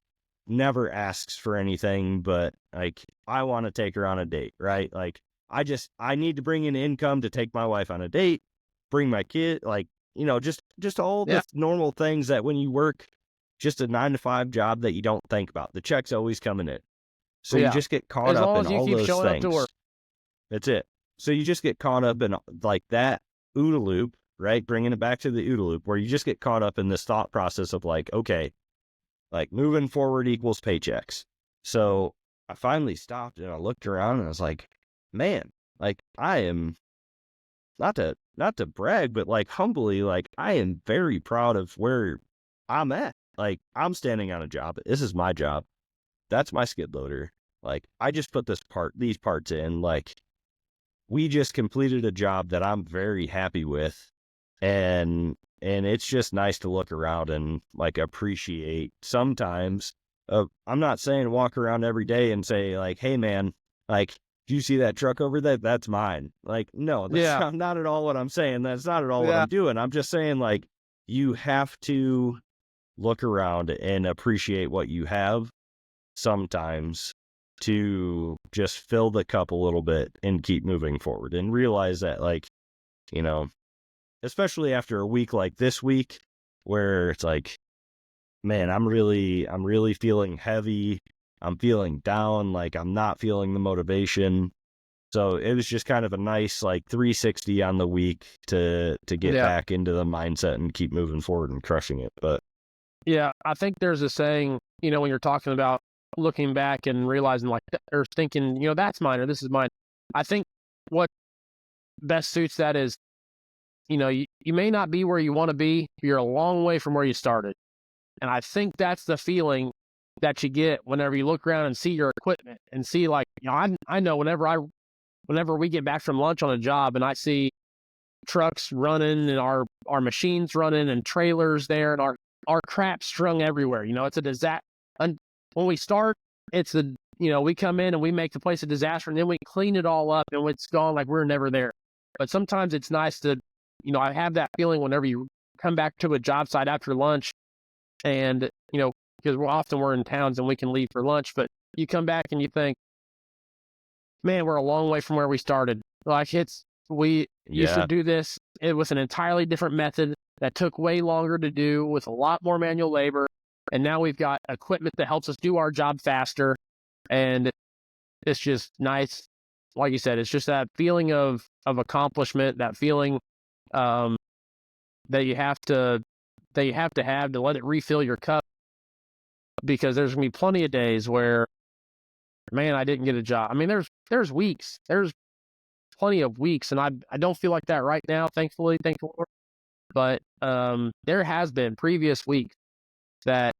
never asks for anything, but like, I want to take her on a date, right? Like, I need to bring in income to take my wife on a date, bring my kid, like, just all the normal things that when you work just a 9-to-5 job that you don't think about. The check's always coming in. So you just get caught up in all those things. That's it. So you just get caught up in like that OODA loop, right? Bringing it back to the OODA loop, where you just get caught up in this thought process of like, okay, like moving forward equals paychecks. So I finally stopped and I looked around and I was like, man, like I am not to brag, but like humbly, like I am very proud of where I'm at. Like I'm standing on a job. This is my job. That's my skid loader. Like I just put these parts in. Like we just completed a job that I'm very happy with. And it's just nice to look around and like appreciate sometimes. I'm not saying walk around every day and say like, hey man, like, do you see that truck over there? That's mine. Like, no, that's not at all what I'm saying. That's not at all what I'm doing. I'm just saying like, you have to look around and appreciate what you have sometimes to just fill the cup a little bit and keep moving forward and realize that like, especially after a week like this week where it's like, man, I'm really feeling heavy. I'm feeling down. Like I'm not feeling the motivation. So it was just kind of a nice like 360 on the week to get back into the mindset and keep moving forward and crushing it. But yeah, I think there's a saying, when you're talking about looking back and realizing like, or thinking, that's mine or this is mine. I think what best suits that is, you may not be where you want to be. You're a long way from where you started. And I think that's the feeling that you get whenever you look around and see your equipment and see like, I know whenever we get back from lunch on a job and I see trucks running and our machines running and trailers there and our crap strung everywhere, it's a disaster. And when we start, it's we come in and we make the place a disaster and then we clean it all up and it's gone like we're never there. But sometimes it's nice to, I have that feeling whenever you come back to a job site after lunch and, because we're in towns and we can leave for lunch, but you come back and you think, man, we're a long way from where we started. Like we used to do this. It was an entirely different method that took way longer to do with a lot more manual labor. And now we've got equipment that helps us do our job faster. And it's just nice. Like you said, it's just that feeling of accomplishment, that feeling that you have to have to let it refill your cup, because there's gonna be plenty of days where, man, I didn't get a job. I mean, there's weeks, there's plenty of weeks, and I don't feel like that right now, thankfully, thank the Lord. But there has been previous weeks that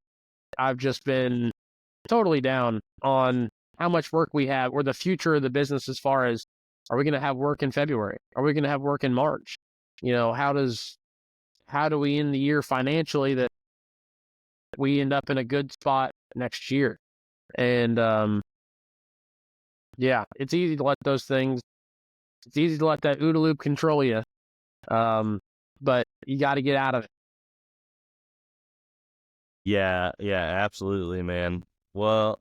I've just been totally down on how much work we have, or the future of the business as far as, are we going to have work in February? Are we going to have work in March? How do we end the year financially that we end up in a good spot next year? And it's easy to let those things, it's easy to let that OODA loop control you. But you got to get out of it. Yeah, absolutely, man. Well,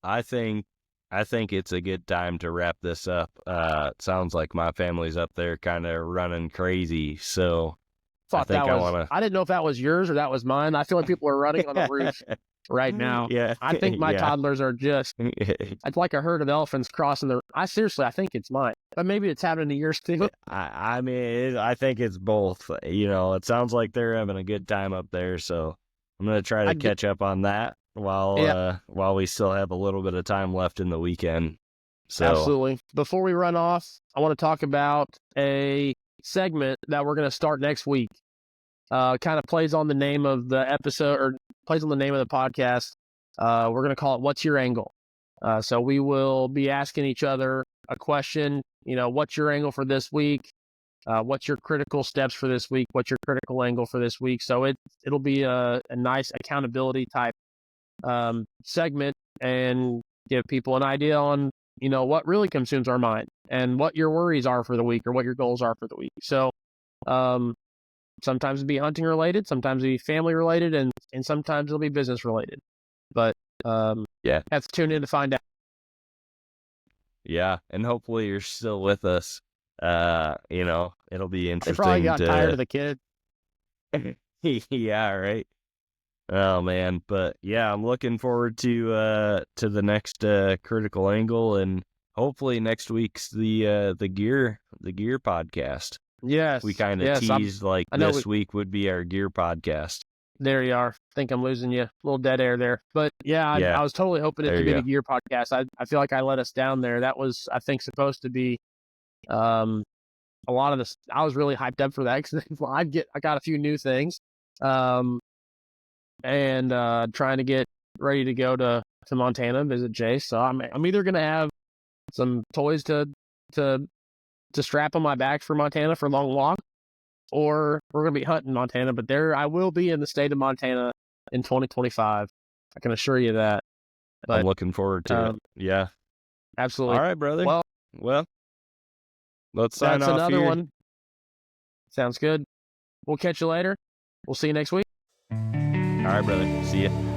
I think it's a good time to wrap this up. It sounds like my family's up there kind of running crazy, so I didn't know if that was yours or that was mine. I feel like people are running on the roof right now. Yeah, I think my toddlers are just, it's like a herd of elephants crossing I think it's mine, but maybe it's happening to yours too. I mean, I think it's both. It sounds like they're having a good time up there, so I'm going to try to catch up on that. while we still have a little bit of time left in the weekend. So absolutely. Before we run off, I want to talk about a segment that we're going to start next week. Kind of plays on the name of the episode, or plays on the name of the podcast. We're going to call it "What's Your Angle?" So we will be asking each other a question. What's your angle for this week? What's your critical steps for this week? What's your critical angle for this week? So it'll be a nice accountability type segment, and give people an idea on what really consumes our mind and what your worries are for the week or what your goals are for the week. So sometimes it'll be hunting related, sometimes it'll be family related, and sometimes it'll be business related. But have to tune in to find out. Yeah, and hopefully you're still with us. It'll be interesting. They probably got tired of the kid. Yeah, right. Oh man, but yeah, I'm looking forward to the next critical angle, and hopefully next week's the gear podcast. Yes, We kind of teased this week would be our gear podcast. There you are. I think I'm losing you. A little dead air there. But yeah, I was totally hoping it to be the gear podcast. I feel like I let us down there. That was, I think, supposed to be a lot of this. I was really hyped up for that because I got a few new things, and trying to get ready to go to Montana, visit Jace. So I'm either gonna have some toys to strap on my back for Montana for a long walk, or we're going to be hunting Montana. But I will be in the state of Montana in 2025. I can assure you that. But, I'm looking forward to it. Yeah. Absolutely. All right, brother. Well, let's sign off here. That's another here. one. Sounds good. We'll catch you later. We'll see you next week. All right, brother. See ya.